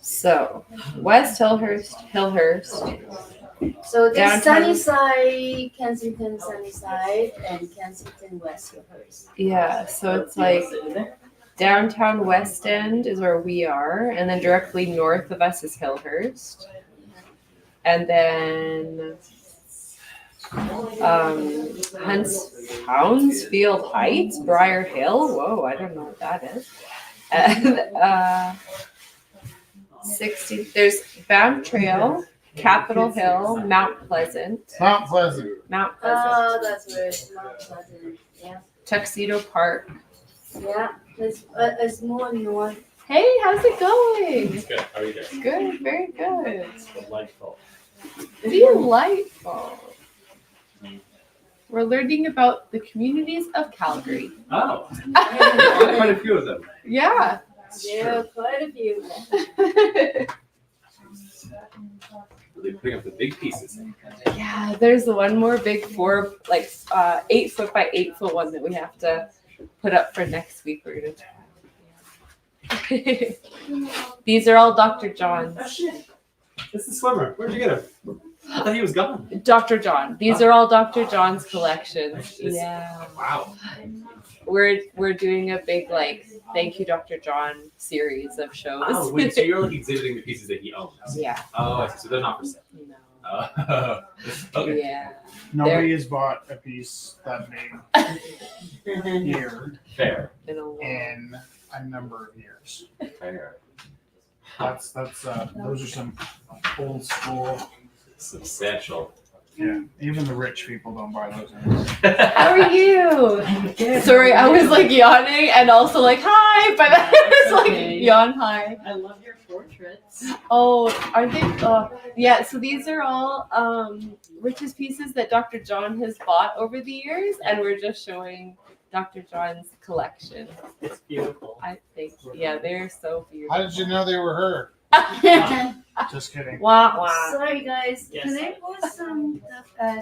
So, West Hillhurst. So there's Downtown. Sunnyside, Kensington Sunnyside, and Kensington West Hillhurst. Yeah, so it's like downtown West End is where we are, and then directly north of us is Hillhurst. And then Hounsfield Heights, Briar Hill. Whoa, I don't know what that is. And 60. There's Banff Trail, Capitol Hill, Mount Pleasant. Mount Pleasant. Oh, that's where it's Mount Pleasant. Yeah, Tuxedo Park. yeah. It's more north. Hey, how's it going? It's good. How are you guys? Good, very good. Delightful. Delightful. We're learning about the communities of Calgary. Oh, quite a few of them. Yeah. Yeah, quite a few. Really putting up the big pieces. Yeah, there's the one more big 8 foot by 8 foot one that we have to put up for next week. We're gonna try. These are all Dr. John's. Oh shit! It's the swimmer. Where'd you get him? I thought he was gone. Dr. John. These are all Dr. John's collections. It's- Yeah. Wow. We're doing a big thank you Dr. John series of shows. Oh wait, so you're like exhibiting the pieces that he owns? Yeah. Oh, I see. So they're not for sale. No. Oh. Okay. Yeah. Nobody has bought a piece that big here Fair. In a while. in a number of years. Fair. That's those are some old school. Substantial. Yeah, even the rich people don't buy those anymore. How are you? Sorry, I was like yawning and also like hi, but I was like Okay. yawn hi. I love your portraits. Oh, are they? Yeah. So these are all Rich's pieces that Dr. John has bought over the years, and we're just showing Dr. John's collection. It's beautiful. I think, yeah, they're so How beautiful. did you know they were her? Just kidding. Wah wah. Sorry guys, Yes. can I put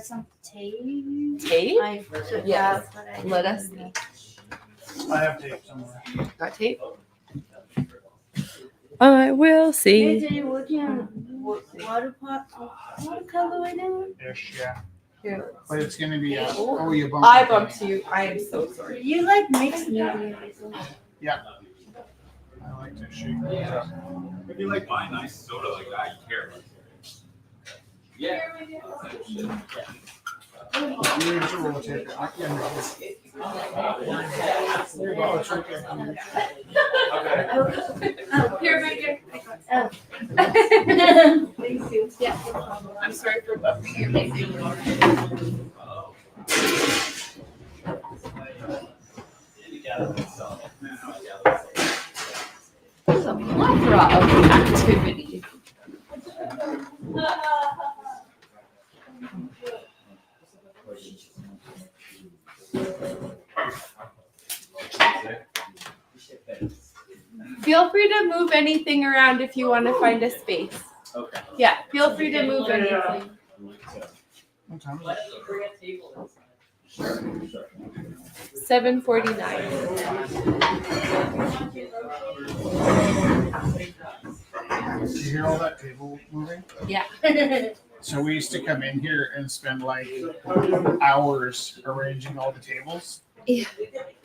some tape? Tape? I forgot, Yes. but I Let us didn't. I have tape somewhere. Got tape? I will see. Hey, are working on watercolor right now? Ish, yeah. Here. But it's gonna be oh, you bumped. I me. bumped you. I am so sorry. You like mixed media? I like to shake things up. If you like buying nice soda like that, you care about it. Yeah. You need to roll tape. I can't remember. Oh, it's right there. Oh, Here, right here. oh. Thank you. Yeah. I'm sorry for bumping you. Thank you. There's a plethora of activity. Feel free to move anything around if you want to find a space. Okay. Yeah, feel free to move anything. What time is Let it? me bring a table inside. 7:49. Do you hear all that table moving? Yeah. So we used to come in here and spend like hours arranging all the tables. Yeah.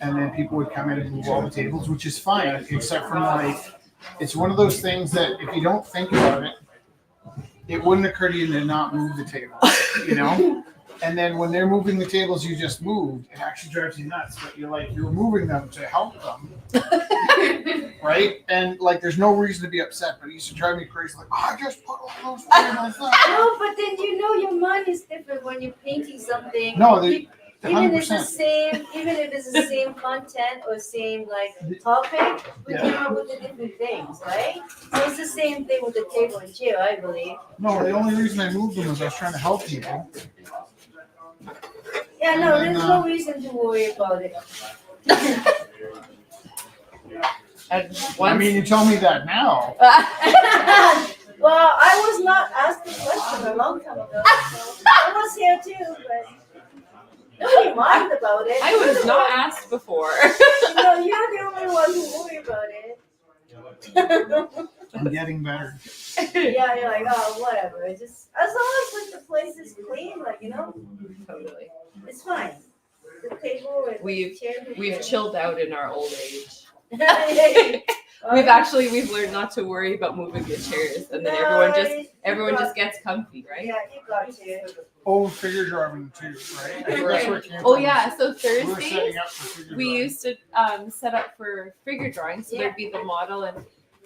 And then people would come in and move all the tables, which is fine, except for like, it's one of those things that if you don't think about it, it wouldn't occur to you to not move the table, you know? And then when they're moving the tables you just moved, it actually drives you nuts. But you're moving them to help them, right? And like, there's no reason to be upset. But it used to drive me crazy. Like, I just put all those tables up. No, but then you know your mind is different when you're painting something. No, they, Even if it's the 100%. same, even if it's the same content or same like topic, we Yeah. came up with the different things, right? So it's the same thing with the table and chair, I believe. No, the only reason I moved them was I was trying to help people. Yeah, no, And then, there's no reason to worry about it. And I once mean, you tell me that now. Well, I was not asked the question a long time ago. So I was here too, but nobody minded about it. I was not asked before. No, you're the only one who worry about it. I'm getting better. Yeah, you're like, oh, whatever. It's just as long as like the place is clean, like Totally. it's fine. The table and We've- the chair. We've chilled out in our old age. We've We've learned not to worry about moving the chairs, and then everyone just gets comfy, right? Yeah, you got to. Oh, figure drawing too, right? I think that's where it came Oh from. yeah, so We were setting Thursdays up for figure we drawing. used to set up for figure drawing, so there'd be the model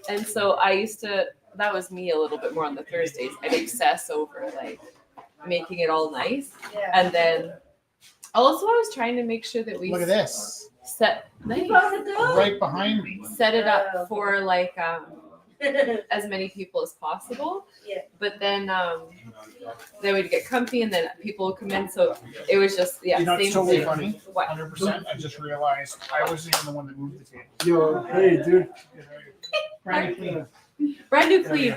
and so I used to, that was me a little bit more on the Thursdays. I'd obsess over like making it all nice, Yeah. and then also I was trying to make sure that we Look at this, set You found the door? right behind me. set it up for like as many people as possible. Yeah. But then we'd get comfy and then people would come in. So it was just You know, same it's totally thing. funny. What? 100%. I just realized I wasn't even the one that moved the table. Yo, hey, dude. Brand new clean. Brand new clean.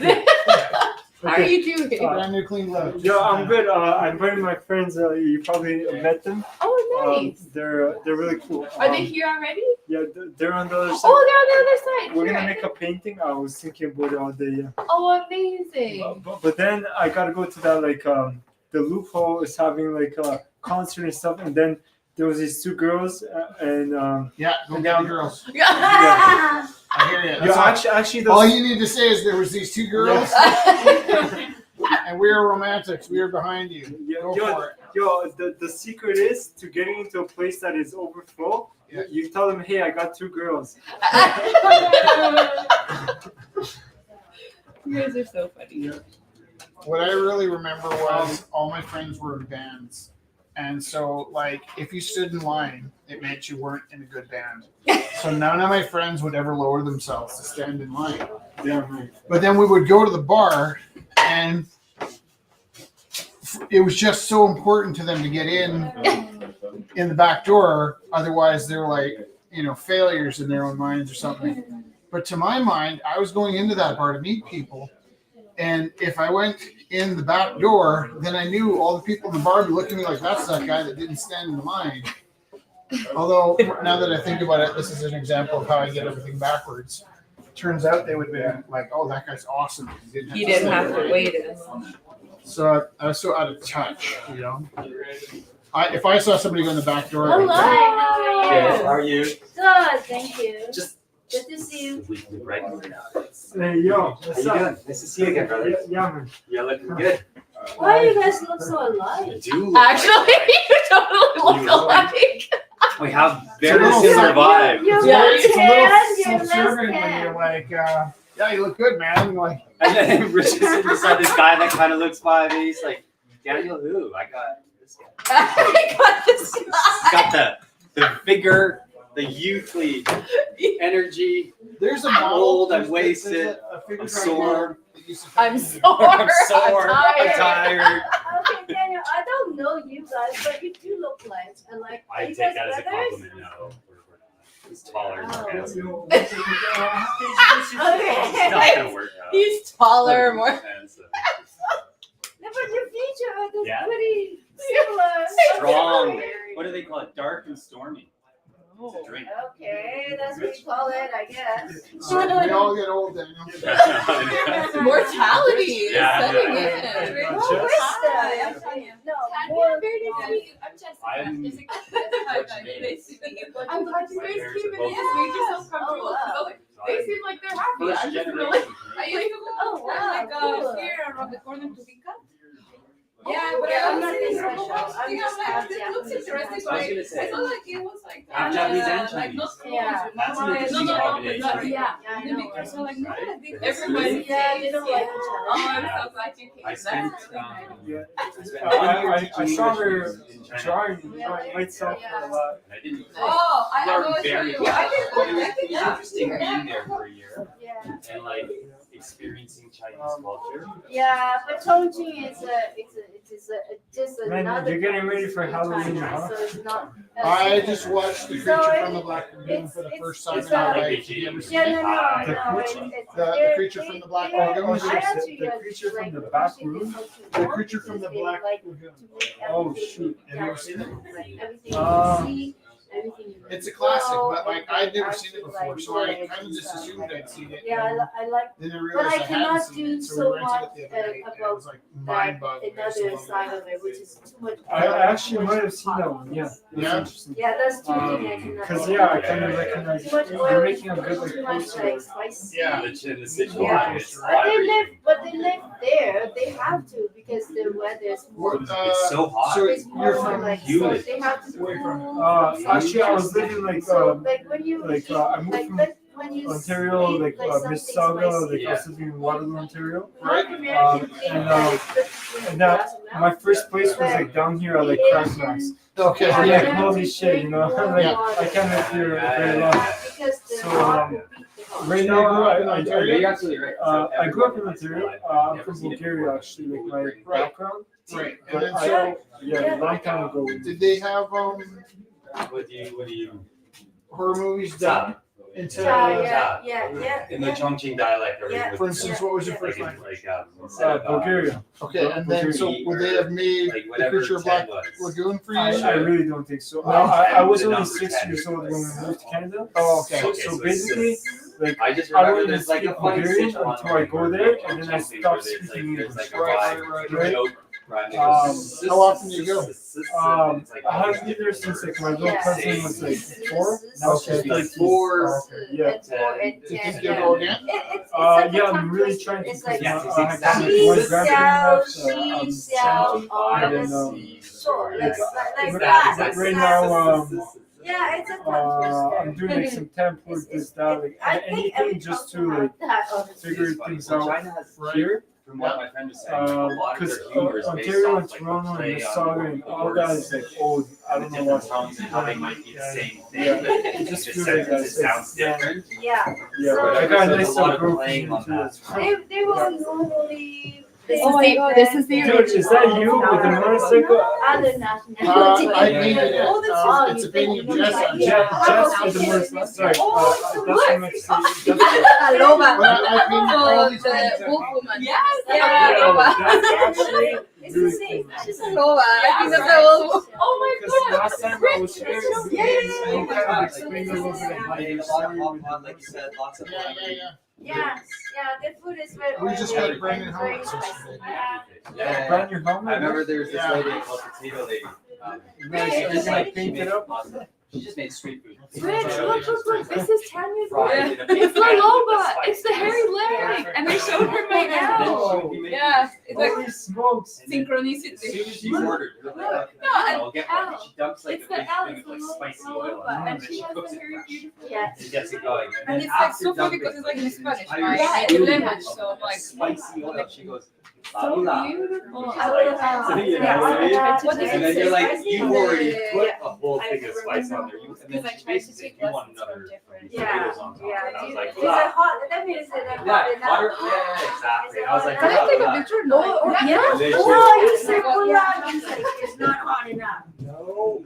How are you doing? Brand new clean load. Yo, I'm good. I'm inviting my friends. You probably met them. Oh, nice. They're really cool. Are they here already? Yeah, they're on the other side. Oh, they're on the other side. We're Here, gonna I make a painting. I was thinking about it all day. Yeah. Oh, amazing. But then I gotta go to that like the Loophole is having like a concert and stuff, and then there was these two girls and Yeah, go get the girls. Yeah. I hear you. yo, That's all, actually all those you need to say is there was these two girls, and we are romantics. We are behind you. Go for it. the secret is to getting into a place that is overflow. Yeah. You tell them, hey, I got two girls. You guys are so funny. what I really remember was all my friends were in bands. And so, like, if you stood in line, it meant you weren't in a good band. So none of my friends would ever lower themselves to stand in line. Yeah, right. But then we would go to the bar, and it was just so important to them to get in the back door. Otherwise, they're like, failures in their own minds or something. But to my mind, I was going into that bar to meet people. And if I went in the back door, then I knew all the people in the bar would look at me like, that's that guy that didn't stand in the line. Although, now that I think about it, this is an example of how I get everything backwards. Turns out they would be like, oh, that guy's awesome. He didn't have to wait it. So I was so out of touch, if I saw somebody go in the back door, Hello, How are you? Good, thank you. Just Good to see you. right. Hey, yo, How what's you up? doing? Nice to see you again, brother. Yeah, man. You're looking good. Why you guys look so alike? You do. Actually, you totally look alike. We have It's a very little similar subtle. vibe. You're Yeah, less it's a tan, little you're less self-serving when tan. you're like, yeah, you look good, man. You're like, And then Rich is sitting beside this guy that kind of looks 5'8". He's like, Daniel who? I got this guy. I got this He's got the vigor, the youthly energy. there's a I'm model. old, I'm there's wasted, a figure I'm drawing sore. that used to I'm come sore. I'm sore. I'm tired. Okay, Daniel, I don't know you guys, but you do look like I you take guys that as a brothers? compliment. No, we're not. He's taller and more handsome. It's Okay. not gonna work out. He's taller, more. Handsome. No, but your features are Yeah. pretty similar. Strong. What do they call it? Dark and stormy. It's a drink. Okay, that's what you call it, I guess. we all get old, Daniel. Mortality is Yeah, setting yeah. in. What was that? No, more. I'm I'm glad you guys came in. Just made yourself comfortable. Oh, wow. They seem like they're happy. First I'm just really. generation. I used to go Oh, wow, cool. here around the corner to Vika. Oh, Yeah, but yeah, I'm I'm not not this special. special. I'm just half This looks Japanese. interesting. I was gonna say. I thought like it was like Half Japanese and like Chinese. not Yeah. That's an no, interesting no, combination. but Yeah, I the know. makers are like, no, Right? I think everybody. Yeah, they don't like each Oh, other. I'm so glad you came. I spent, That's really nice. Yeah. I spent I saw her in China. drawing myself a lot. And I didn't. Oh, I Learned will show very you. well. I It think was yeah. interesting being there for a year Yeah. and like experiencing Chinese culture. Yeah, but Chongqing is just Man, another. you're getting ready place for in Halloween, China, huh? So it's not. I just watched The So Creature from the Black Lagoon for the it's- first time it's in my not- life. Have you ever seen Yeah, it? no, The no, creature- it's The Creature from the Black Lagoon? Oh, shit, I actually the got, Creature from like, the Back pushing Room? this one The to Creature from the because they Black like Lagoon. to make Oh, everything shoot. Have you ever seen it? like everything Ah. you see, everything you It's a classic, know, but like and I'd never actually, seen it before, like, so I good kind of just stuff. assumed I'd seen it. Yeah, I like Then I But realized I I hadn't cannot seen do it, so so we rented much, it the other night. and It was like that mind-boggling. another side of it, which is too much. I actually might have seen that one. Yeah. That's Yeah. interesting. Yeah, that's two things I cannot. Because do. yeah, I kind of recognize Too much oil, you're making a good too like much poster. like spicy. Yeah. The Sichuan Yeah. is But they live there. They have to because the weather is more. What, It's so hot. so It's you're more from like so humid. they have to Where from? cool. Actually, I was living like So like when you like, eat, I moved like from but when you Ontario, eat, like something Mississauga, spicy, like I was living in Waterloo, Ontario. Right. North American think and, that it's good to drink and a glass of milk. My first place was like down here at like Crack Max. Okay. I'm Yeah. like, holy shit, you know, like I can't live here very long. Because the So, hot will beat the hot. Right now, You're absolutely right. I grew up in Ontario. I'm from Bulgaria, actually, like my Right. background. Right. And But then I, so yeah, a long time ago. did they have What do you? horror movies done into Yeah. In the Chongqing dialect, everything Yeah. was For instance, what was your like, first in, language? like instead of Bulgaria. Okay, and then so would they have made like The whatever Creature of 10 Black was. Lagoon for you? I really don't think so. No? I was The only number 6 10 years old when we moved to Canada. Oh, okay. So, Okay, so so it's basically, just- like, I just I don't remember even there's like a speak funny Bulgarian Sichuan until I thing go where there, like and then I Chongqing stop where there's like speaking there's like a Right, vibe, right, right. joke, rhyme that Um, goes, how often do you go? It's like, I haven't been there since like my little Yeah. cousin was like 4. Now Okay. she's like 13. 4. Yeah. And 4 and Do you 10. think you'll go again? It's like Yeah, a I'm tongue really twister. trying to. It's like Yeah, I have exactly. one Xi grandparent Xiao, left, so Xi I'm Xiao, trying to- Odyssey. Sure, like But that. right now, Yeah, it's a tongue twister. I'm doing like some temp work, this, that, like I think anything every just to culture like has that, honestly. figure things out China has here. from what my friend was saying, like, a lot of Because their humor is based Ontario off and like Toronto the play and on Mississauga and all words that is like old. I and don't the know different what. tones and how they might be the same thing, Yeah. but it Just just feel says like it sounds yeah. different. Yeah. Yeah, So- but I But got a there's nice a lot little of group playing on that. They will normally. This Oh is my the God. this is the Dude, original. is that you with the motorcycle? Other nationalities. I Yeah. painted it. Oh, that's It's a you painting of think Jess you on know, Jess. Jess with the motorcycle. Sorry, Oh, that's look. what makes it. Aloha. But I painted all these The paintings. wolf woman. Yes. Yeah, Aloha. that's actually It's the really same. cool. It's Aloha. I think that's right. the wolf. Oh Because last time I was here, we Yeah. kind of explained a little bit of how Yeah, you a lot of hot pot, like you said, lots of Yeah, yeah, yeah. Yeah, the food is very. We just very- got Brandon very home, so she spicy. did. Yeah. brand new helmet. I remember there was this Yeah. lady called Potato Lady. Nice. She And just then I like painted made up. She just made street food. Rich, look. This is Tanya's Fried leg. in a big It's pan with Laloba. the It's the hairy leg. And I showed her my now. Oh. Yeah. It's like Holy smokes. And then as synchronicity. soon as she ordered, her like, No, I'll get one. Al. She dumps like It's a the big Al, thing it's of like the spicy Laloba, oil on it, and and then she she has cooks the it very fresh. beautiful. Yes. She gets it going. And it's like after so funny dumping because it's like in an Spanish, entire right? Yeah, spoon in English, of so I'm like, spicy oil. She goes, So "La, la." beautiful. She's I like, will have. so, you know Yeah, what I mean? I What does And it then say? you're like, Spicy? you've already put Yeah. a whole thing of spice on there. And then Because I she tried to basically said, take you want lessons from another different. Yeah, potatoes on top. yeah. And I was like, Is it "La." hot? That means that Yeah, hot enough. water. Yeah, exactly. And I was like, Can I take a "La, la." picture? No, or, yeah. And then she- Oh, you said pull He's like, it's not hot enough. No,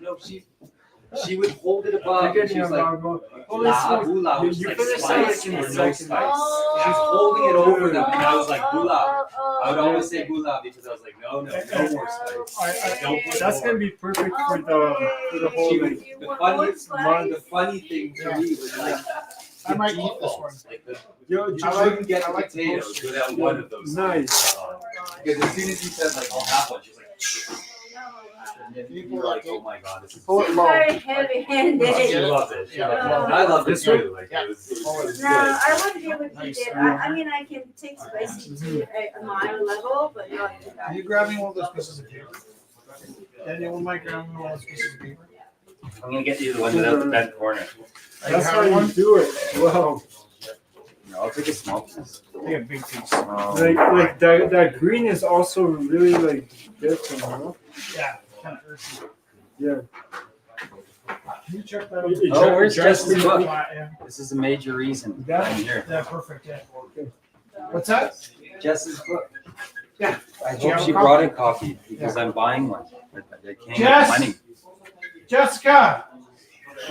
she would hold it above. And she was like, Holy la, smokes. bula, You- which is you like finished spice that in or a no second. spice. Oh. She's holding it over them, and I was like, Oh, bula. oh, I would oh. always say bula because I was like, no more spice. Don't put That's more. gonna be perfect for the whole She like. would, the funny thing to me was like, I might the eat this one. defaults, like the, Yo, you just couldn't get I the like the potatoes poster. without one of those. Nice. Because as soon as you said like, I'll have one, she was like, and then you were like, oh my god, this is Pull it She's low. very heavy-handed. She loved it. She Yeah. loved it. And I loved it This one? too. Like Yeah. it was No, I wouldn't be able to Nice. eat it. I mean, I can take spicy to a mild level, but not to Are that. you grabbing one of those pieces of paper? Anyone might grab one of those pieces of paper? I'm gonna get you the one without the bent corner. That's how you do it. Wow. No, I'll take a small piece. Take a big piece. Like that green is also really like different, you know? Yeah. Kind of earthy. Yeah. Can you check that? Oh, where's Justin's Justin's book? Yeah, This is a major reason Yeah. I'm here. yeah, perfect, yeah. What's that? Jess's book. Yeah. I Do you hope have she a brought a copy because I'm buying one. I can't Jess! get money. Jessica!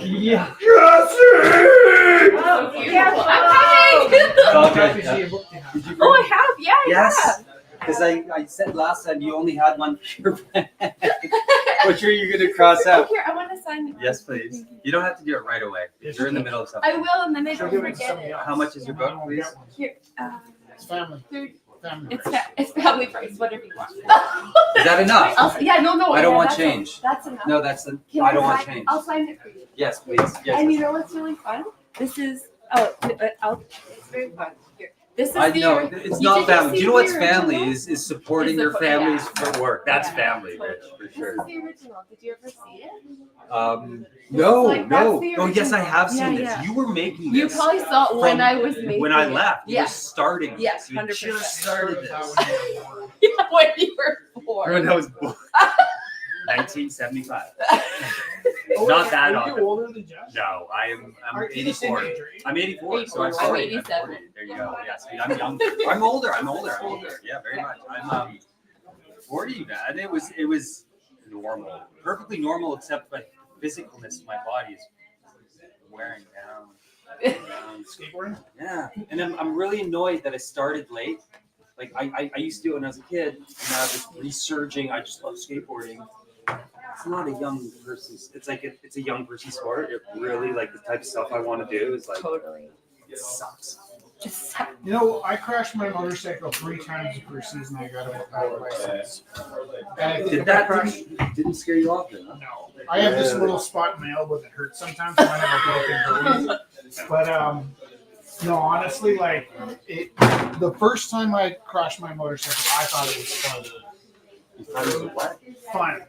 Yeah. Oh, be careful. I'm coming. It's all Happy good. to see a book you have. Did you Oh, bring I have. Yeah, Yes. Because I said last time you only had one for your bag. Which are you gonna cross yeah. out? Here, I want to sign it. Yes, please. You don't have to do it right away. Yes, You're in the you middle of I something. will, and then I She'll don't give it to forget somebody it. else. How much is your book, I won't please? get one. Here, It's family. Family. it's family price, whatever you want. Is that enough? Yeah, no. I don't yeah, want that's change. That's enough. No, that's the. Can I don't want sign- change. I'll sign it for you. Yes, please. Yes. And you know what's really fun? This is it's very fun. Here, this is I the. know ori- it's you not did family. Do see you know the what's family original? is supporting Is the your co- families yeah. for work. That's Yeah, family, totally. Rich, for This sure. is the original. Did you ever see it? No, like- that's no. the Oh, yes, I original. have seen Yeah, this. yeah. You were making You this probably saw it when from I was making when I it. left. You Yeah. were starting Yeah, this. You 100%. just started this. Yeah, when you were born. When I was born. 1975. Not that Are you often. older than Jess? No, I'm Are you the same 84. age, right? I'm 84, so I'm I'm 40. 87. 40. There you go. Yes, I'm younger. I'm older. Yeah, very much. I'm 40, man. It was normal, perfectly normal, except my physicalness of my body is wearing down. Skateboarding? Yeah, and I'm really annoyed that I started late. Like I used to do it when I was a kid, and now I'm just resurging. I just love skateboarding. It's not a young person's. It's like it's a young person's sport. It really like the type of stuff I want to do is like Totally. it sucks. Just You know, I crashed my motorcycle 3 times the first season I got a license. And I think Did if I that crashed, didn't scare you off then? Huh? no. I have this little spot in my elbow that hurts sometimes when I have a broken bone. But no, honestly, like the first time I crashed my motorcycle, I thought it was fun. You thought it was what? Fun.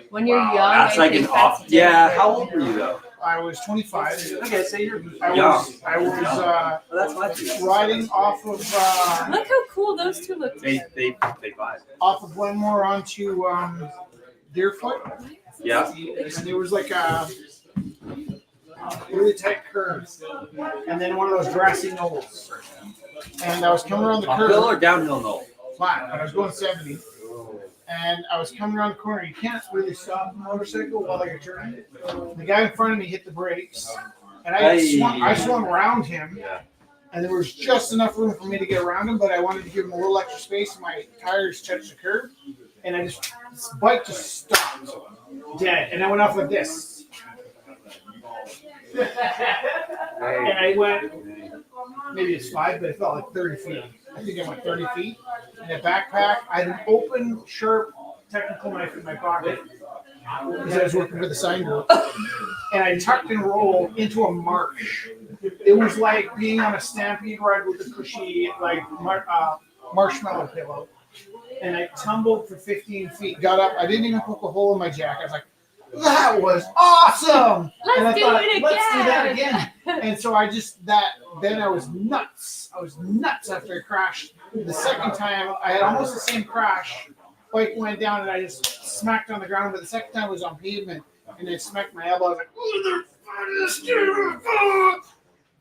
when you're Wow, young. That's I like think an off. that's Yeah. different. How old were you though? I was 25. Okay, so you're I young. was Well, that's my piece. riding off of Look how cool those two look They together. they vibe. off of Glenmore onto Deerfoot, Yeah. and there was like a really tight curve, and then one of those grassy knolls. And I was coming around the Uphill or curve, downhill knoll? flat, but I was going 70. And I was coming around the corner. You can't really stop a motorcycle while you're turning. The guy in front of me hit the brakes, and I swung around him. Yeah. And there was just enough room for me to get around him, but I wanted to give him a little extra space. And my tires touched the curb, and this bike just stopped dead, and I went off like this. And I went, maybe it's 5, but it felt like 30 feet. I think I went 30 feet. In a backpack, I had an open, sharp technical knife in my pocket because I was working for the sign group. And I tucked and rolled into a marsh. It was like being on a stampede ride with a cushy, like marshmallow pillow. And I tumbled for 15 feet, got up. I didn't even poke a hole in my jacket. I was like, that was awesome. And I thought, let's do that again. And so I just, then I was nuts. I was nuts after I crashed. The second time, I had almost the same crash. Bike went down and I just smacked on the ground. But the second time was on pavement and I smacked my elbow. I was like,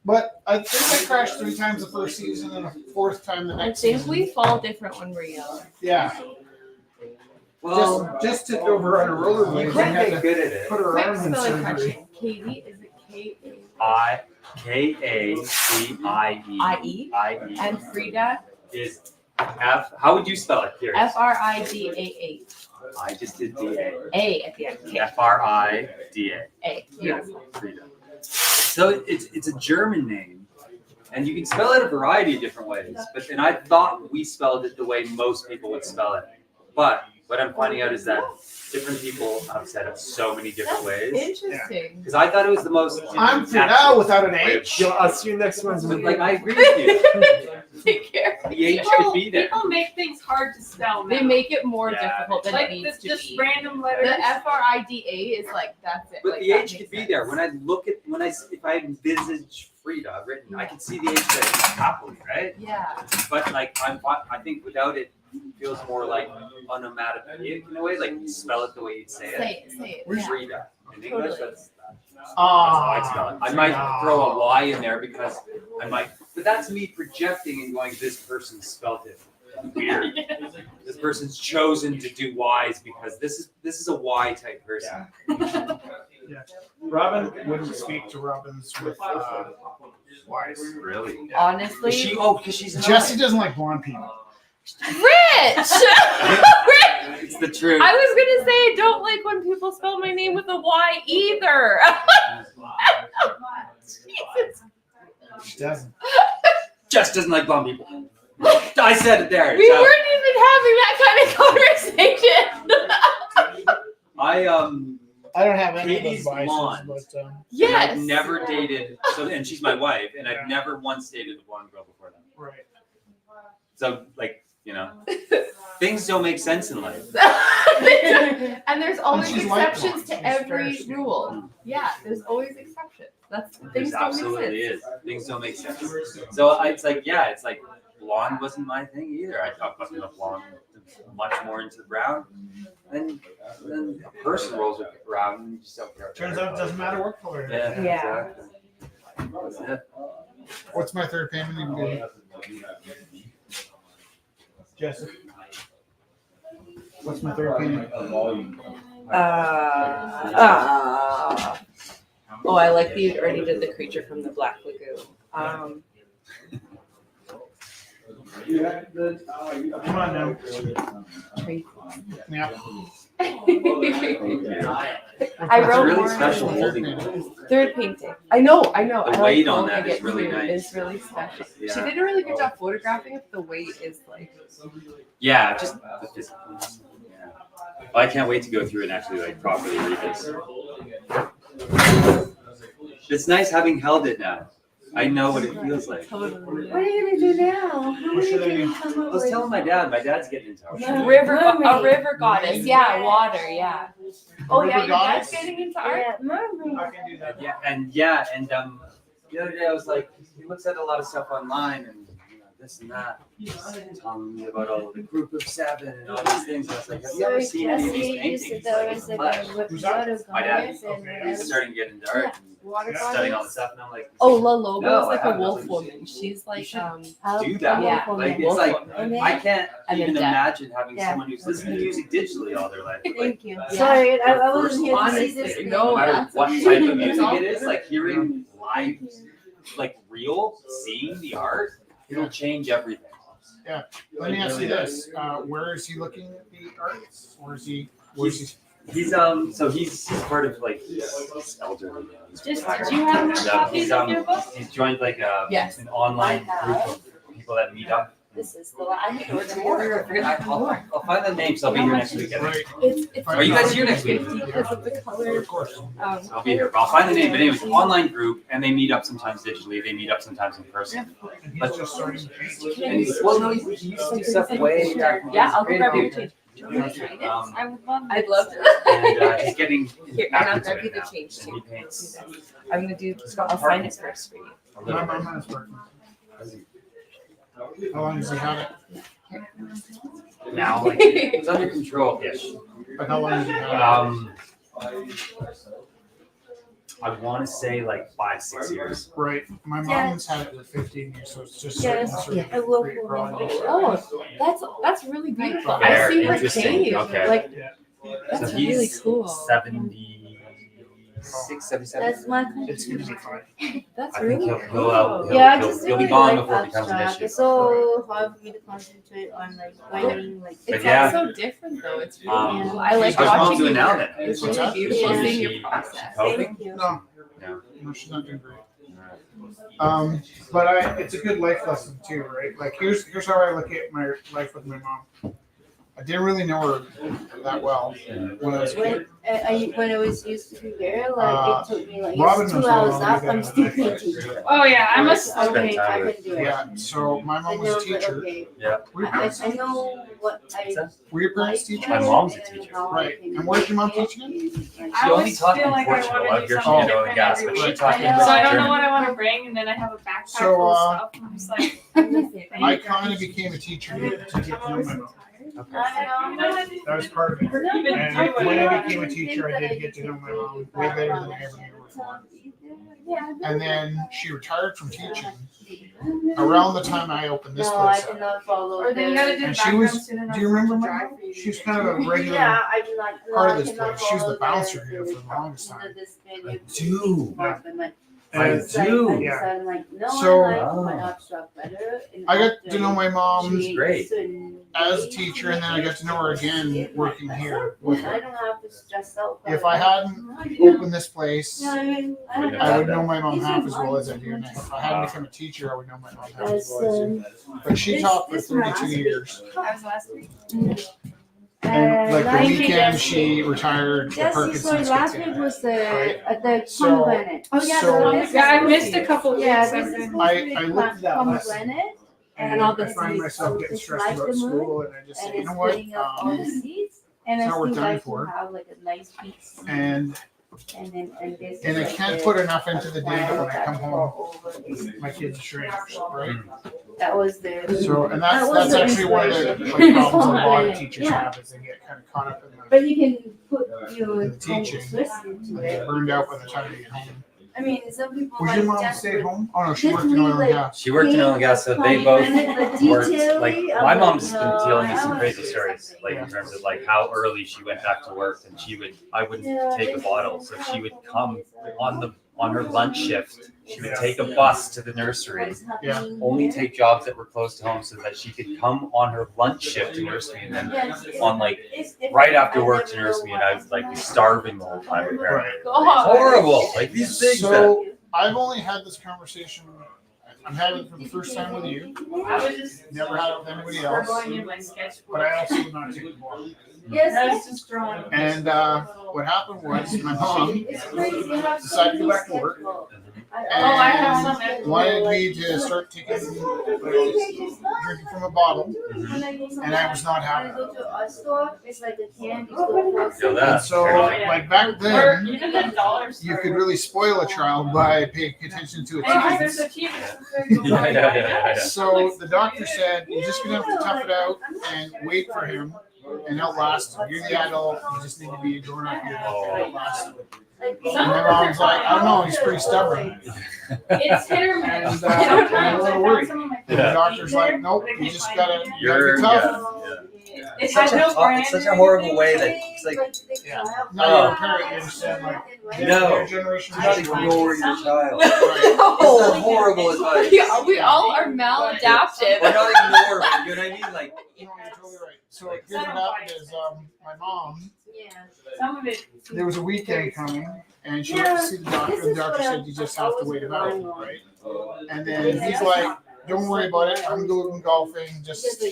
but I think I crashed 3 times the first season and a 4th time the I next think season. we fall different when we're young. Yeah. Well, Just tipped over on a rollerblade. you I can't had get to good at it. put her Quick arm in spelling surgery. correction. Katie, is it K-A-I-E? Kacie. And Frida, Is F. How would you spell it? Here. F-R-I-D-A-H. I just did D-A. A at the end. K. F-R-I-D-A. A. Beautiful. Frida. So it's a German name, and you can spell it a variety of different ways. And I thought we spelled it the way most people would spell it. But what I'm finding out is that different people have said it so many different ways. Interesting. Because I thought it was the most. I'm Frida natural without an way of- H. Yo, I'll see you next Wednesday. But like I agree with you. Take care. The H could be there. People make things hard to spell now. They make it more Yeah. difficult than like it needs to just be. random letters. The F-R-I-D-A is like, that's it. But like, the that H makes could be sense. there. When I look at if I envisage Frida written, I can see the H there happily, right? Yeah. But like I think without it, it feels more like onomatopoeic in a way, like spell it the way you'd say it. Say it. Yeah. Frida. In English, Totally. that's how I spell it. I might throw a Y in there because but that's me projecting and going, this person spelled it weird. This person's chosen to do Y's because this is a Y type person. Robin wouldn't speak to Robins with Y's. Really? Honestly. Is she? Oh, because she's not. Jesse doesn't like blonde people. Rich! It's the truth. I was gonna say I don't like when people spell my name with a Y either. Jesus. She doesn't. Jess doesn't like blonde people. I said it there. We So, weren't even having that kind of conversation. I don't have any Katie's of those blonde. biases, but Yes. I've never dated. And she's my wife, and I've never once dated a blonde girl before that. right. So things don't make sense in life. And there's always she's like exceptions one. to She's every very rule. Yeah, there's always exceptions. That's There things don't absolutely make sense. is. Things don't make sense. So it's like blonde wasn't my thing either. I wasn't a blonde. Much more into the brown. And then a person rolls with brown and you just don't care. Turns out it doesn't matter what color it is. Yeah. Yeah. Exactly. That's it. What's my third payment even be? Jesse. What's my third payment? Oh, I like that you already did the creature from the Black Lagoon. Come on now. Yeah. I wrote really more special than holding. third painting. I know. The I like weight on holding that is it really too. nice. It's really special. She Yeah. did a really good job photographing it. The weight is like. Yeah, just the physical. Yeah. Well, I can't wait to go through and actually properly read this. It's nice having held it now. I know what it feels like. Totally. What are you gonna do now? How What should I many do? can you come I up was with? telling my dad's getting into art. Yeah. A river goddess. Yeah, water. Yeah. Oh yeah, River your dad's goddess? getting into art. Yeah, mermaid. I can do that. The other day I was like, he looks at a lot of stuff online and this and that. He's telling me about all of the group of 7 and all these things. I was like, have you ever seen any of these paintings? Who's that? My dad. Okay. He's starting to get into art and studying all this stuff, and I'm like, Oh, La Loba No, is like I a haven't. wolf woman. She's like do that. Yeah. Like it's wolf like woman. I can't And even then death. imagine having Yeah. someone who's listening to music digitally all their life. Like, Thank you. Yeah. Sorry, I Your wasn't here to see honestly, this. no, no matter that's what okay. type of music it is, like hearing live, like real, seeing the art, it'll change everything. Let me ask you this, where is he looking at the arts? Where's he? He's part of like he's elderly now. He's Just, retired. did you have And, copies of your book? he's joined like Yes. an online group of people that meet up. This is the I need to order more. I'll find the names. I'll be here next week. Right. It's Are you guys here next week? because of the color. Of course. I'll be here. But I'll find the name. But anyways, online group, and they meet up sometimes digitally. They meet up sometimes in person. And he's just starting to paint. And he used to do stuff way back. when he Yeah, was I'll go grab your creative. change. Do you want to try it? Um, I would love I'd it. love to. And he's getting Here, and back I'll into grab it you the now. change And too. he paints I'm gonna do. got I'll sign it apartments. first for you. a My little bit. mom has working. How long does he have it? Now, like, it's under control-ish. But how long does he have I want to say like 5-6 years. it? Right. My mom's had it for 15 years, so it's just Yes, starting to I will create for problems. Oh, that's really beautiful. I Very see her interesting. change. Okay. Like Yeah. that's So really he's cool. 76, 77. That's my It's gonna be fine. That's I think really he'll, cool. Yeah, I he'll, just he'll be really gone like before it becomes an abstract. issue. It's so hard for me to concentrate on like writing like. It's But yeah. also different though. It's really Um, cool. I like how's mom watching doing you now work. then? It's What's really that? beautiful Is seeing she your process. coping? Thank you. No, No. no, she's not doing great. But it's a good life lesson too, right? Like here's how I look at my life with my mom. I didn't really know her that well when I was a kid. When I was used to be there, like it took me like Robin it's knows 2 how hours long up. we've I'm been still in the thinking. Oh yeah, I must. Okay, I time can do it. Yeah, so my mom And was a then I was like, teacher. okay, Yeah. Were your I parents, know what I were your parents like teachers? My mom's a and teacher. how I Right. can And where's your mom do it. teaching And- She only taught in Portugal. I hear she something did oil and gas, but she every taught week. in So I don't know Germany. what I want to bring, and then I have a backpack So, full of stuff. I'm just like, I kind of became a teacher to get to know my mom. I know. That was part of it. And when I became a teacher, I did get to know my mom way better than I ever knew her before. And then she retired from teaching around the time I opened this No, I place did up. not follow. or then you gotta do the And she background was- soon enough Do you remember to my drive mom? for you. She was kind of a regular Yeah, I did not. part of I this cannot place. She was the follow bouncer here for the longest the time. discipline. I do. I And do. I Yeah. decided like, no, So- I like my abstract better. and I got after to know my mom create great. certain as a ways teacher, and then I got to know her again working here with I her. don't have to stress out. If I hadn't opened this place, Yeah, I mean, I don't I would know. know my mom These are half as well mine. as I do now. If I hadn't become a teacher, I would know my mom half as As, well as I do. But she this- taught for this 32 last years. That was last week. And like the last weekend, she retired. The Yes, Parkinson's sorry, last kicked week in. was Right. at the So- pomegranate. Oh, yeah, so- Yeah, I missed a couple weeks. Yeah, I've this is been- supposed to be I looked at that last pomegranate. And all I the find seeds. myself getting It's stressed like about the moon, school, and I just say, And you it's know what? putting up all the seeds. And it's I not worth still dying like to for. have like a nice piece. And And this And I is like can't the put enough into the day that when I plan come that home, go over. my kids are strangers, right? That was the. So, and That that's was the actually one of the like, inspiration. problems a lot of teachers Yeah. have is they get kind of caught up in the, But you can put your The teaching. twist into and they it. get burned out by the time they get home. I mean, some people Was like your mom just stay at with- home? Oh no, she just worked in really, oil and like, gas. She worked in oil and gas, so they both pomegranate, worked. detail-y, Like I'm my like, mom's been no, telling me I some don't crazy like stories, like Yeah. in terms of like how early she went back to work, and I would Yeah, take a this bottle, is so how she would it come is. on her lunch shift. She would Yeah. take a bus to the nursery, What's happening only here. take jobs that were close to home, so that she could come on her lunch shift to nursery, and then Yes, on like it's different. right after I work to never nursery, know and I was like starving the whole time. Right. Horrible, like these things that. So I've only had this conversation. I'm having it for the first time with you. I was just Never had it with anybody else. going in my sketchbook. But I also would not take the ball. Yes, I was just drawing. And what happened was my mom it's crazy how decided to go back to work. schedule. I have some and wanted me to start taking drinking from a bottle, and I was not happy. It's like a candy store. Feel And so, like back Or then, even the dollar store. you could really spoil a child by paying attention to its Oh, there's needs. a cheap. Yeah. So the doctor said, you're just gonna have to tough it out and wait for him, and he'll last. You're the adult, you just need to be a grown up. He'll last. And my mom's like, I don't know, he's pretty stubborn. It's hit or miss. And I'm a little worried. And the Yeah. doctor's like, nope, you just gotta You're be tough. It Such has a no tough- brand. it's such a horrible way that it's like Yeah. No, you're a parent, you understand, like, No. your generation. do not ignore your child. Right. It's a horrible advice. We all are maladaptive. Or not ignore it, you know what I mean? Like No, you're totally right. So here's what happened is, my mom, Some of it. there was a weekend coming, and she went to see the doctor, and the doctor said, you just have to wait it out, right? And then he's like, don't worry about it, I'm going golfing, just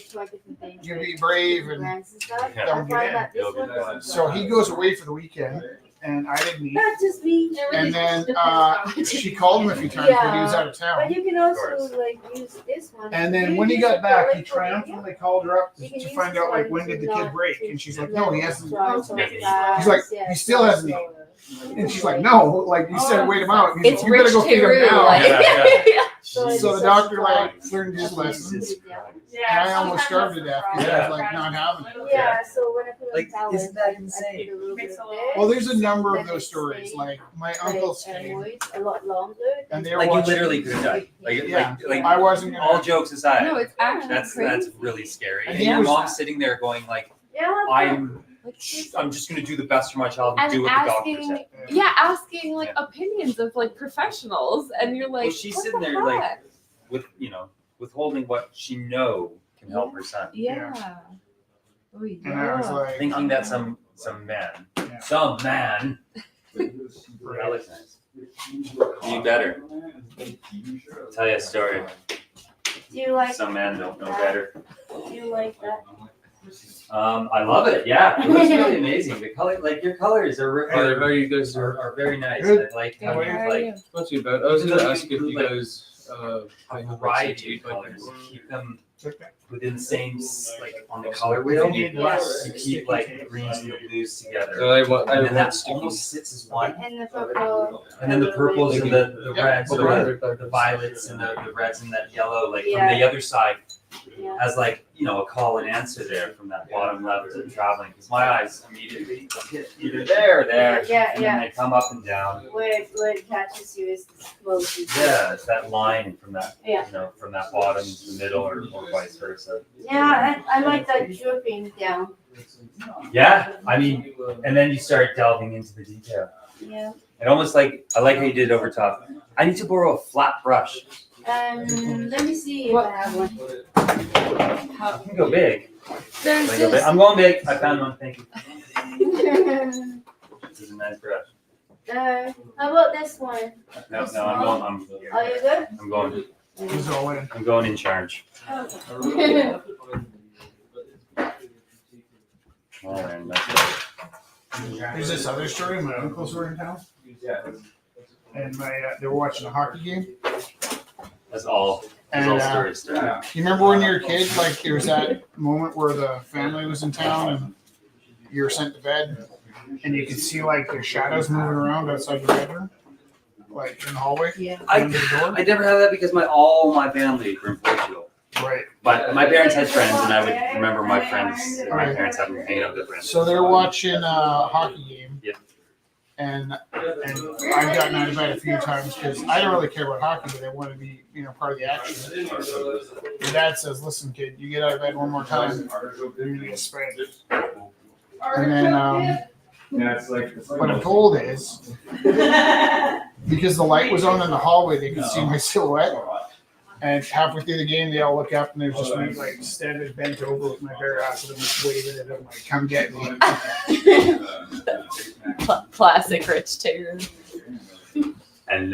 you be brave and don't get in. So he goes away for the weekend, and I didn't eat. Not just me. And then she called him a few times when he was out of But town. you can also like use this one. And then when he got back, he triumphantly called her up to find out like when did the kid break, and she's like, no, he hasn't. He's like, he still hasn't eaten. And she's like, no, like you said, wait him out. And he's It's like, you better rich go feed him Teru, now. like- So the doctor like learned his lessons, and Yeah. I almost starved to death because I was like not having it. Yeah, so when I put Like, on isn't that insane? Well, there's a number of those stories. Like my uncle's and came, a lot longer. and they were like you watching. literally could have died. Like Yeah, like I wasn't all gonna. jokes aside. No, it's actually That's crazy. really scary. And And he your was- mom's sitting there going like, I'm just gonna do the best for my child and And do what the doctor asking, said. yeah, asking like opinions of like professionals, and you're like, Well, she's what sitting the there, like, heck? With withholding what she can help her son. Yeah. Oh, And I was yeah. like, Thinking that some man. That looks nice. You better. Tell you a story. Do you like? Some men don't know better. Do you like that? I love it. Yeah, it looks really amazing. The color, like your colors are They're very, you guys are very nice. Good. I like Good, how how you are like you? not too bad. I was gonna ask if you Like, guys a have variety of like, colors. Keep them within the same like on the color wheel. You keep like the greens and the blues So together, I want, and then want that sticky. almost sits as one. And the purple. And then the purples and the reds, Yeah. or the violets and the reds and that yellow, like from the other side, Yeah. has like, a call and answer there from that bottom left of traveling. Because my eyes immediately hit either there or there, Yeah, and then they come up and down. Where it catches you is the closest. Yeah, it's that line from that, Yeah. from that bottom to the middle, or vice versa. Yeah, I like that dripping down. Yeah, I mean, and then you start delving into the detail. Yeah. And almost like, I like how you did it over top. I need to borrow a flat brush. Let me see if I have one. You can go big. There's Can I go big? this, I'm going big. I found one. Thank you. This is a nice brush. How about this one? No, Are you good? he's all in. I'm going in charge. All right, There's this other story. My uncles were in town, and they were watching a hockey game. that's all. That's And all stories. you remember when you were a kid, like there was that moment where the family was in town and you were sent to bed, and you could see like their shadows moving around outside your bedroom, like in the hallway. Yeah. Under the door. I never had that because all my family were in Portugal. Right. But my parents had friends, and I would remember my friends, my parents having hanging out with friends. So they're watching a hockey game. Yeah. And I've gotten out of bed a few times because I don't really care about hockey, but I want to be, part of the action. Your dad says, "Listen, kid, you get out of bed one more time, you're gonna get spanked." And then what I'm told is because the light was on in the hallway, they could see my silhouette. And halfway through the game, they all look up and there's just me like standing bent over with my bare ass and I'm just waving at them like, "Come get me." classic Rich Taylor. And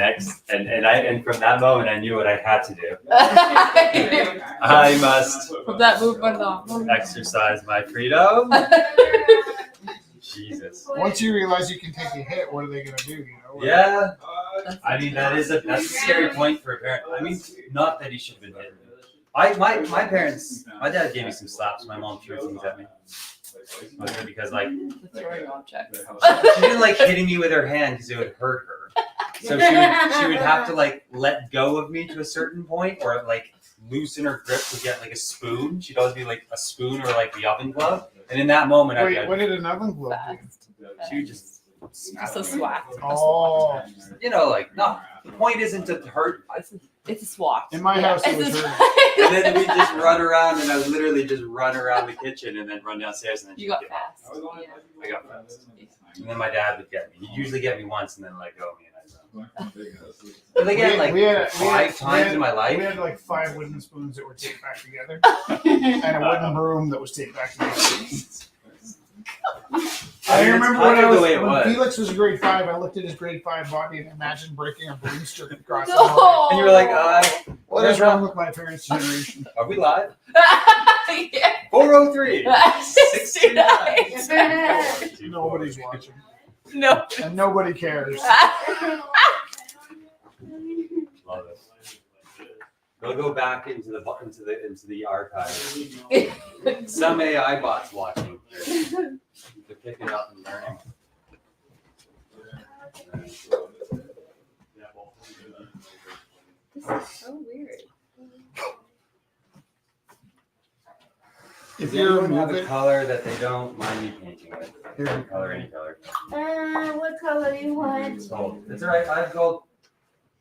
from that moment, I knew what I had to do. I must From that movement on. exercise my freedom. Jesus. Once you realize you can take a hit, what are they gonna do? Yeah. I mean, that's a scary point for a parent. I mean, not that he should have been hit. My parents, my dad gave me some slaps. My mom threw things at me. Because like The throwing objects. she didn't like hitting me with her hand because it would hurt her. So she would have to like let go of me to a certain point, or like loosen her grip to get like a spoon. She'd always be like a spoon or like the oven glove. And in that moment, Wait, what did an oven glove do? she would just Just a swat. Oh, you know, like no. The point isn't to hurt. It's a swat. in my house it was It's a her. And then we just run around, and I would literally just run around the kitchen and then run downstairs, and then You got she'd get fast. I got fast. And then my dad would get me. He'd usually get me once and then let go of me. But again, like We had five times in my We life. had like 5 wooden spoons that were taped back together, and a wooden broom that was taped back together. I mean, remember it's when kind of the way it when was. Felix was grade 5. I looked at his grade 5 body and imagined breaking a broom strip across the No. body. And you were like, What is wrong with my parents' generation? are we live? Yeah. 403. 69. Nobody's watching, No. and nobody cares. Love it. They'll go back into the archive. Some AI bots watching. They're picking up and learning. This is so weird. If Does you're anyone have a moving, color that they don't mind me painting with? Any color, any color. What color do you want? Gold. It's alright. I have gold.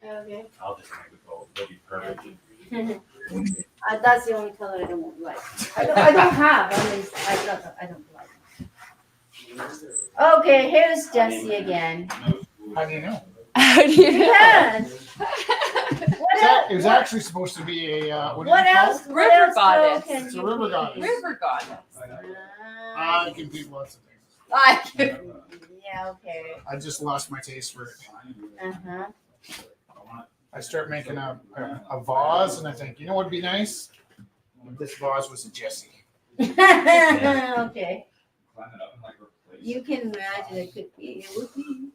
Okay. I'll just make it gold. It'll be perfect. That's the only color I don't like. I don't have. I don't like. Okay, here's Jessie again. how do you know? How do you know? Yes. It was actually supposed to be a what do you What call else? it? What River else goddess. can It's a you river paint? goddess. River goddess. I can paint lots of things. I can. Yeah. Okay. I just lost my taste for it. Uh I start making a vase, and I think, you know what would be nice? If this vase was a Jessie. huh. Okay. You can imagine it could be. It would be.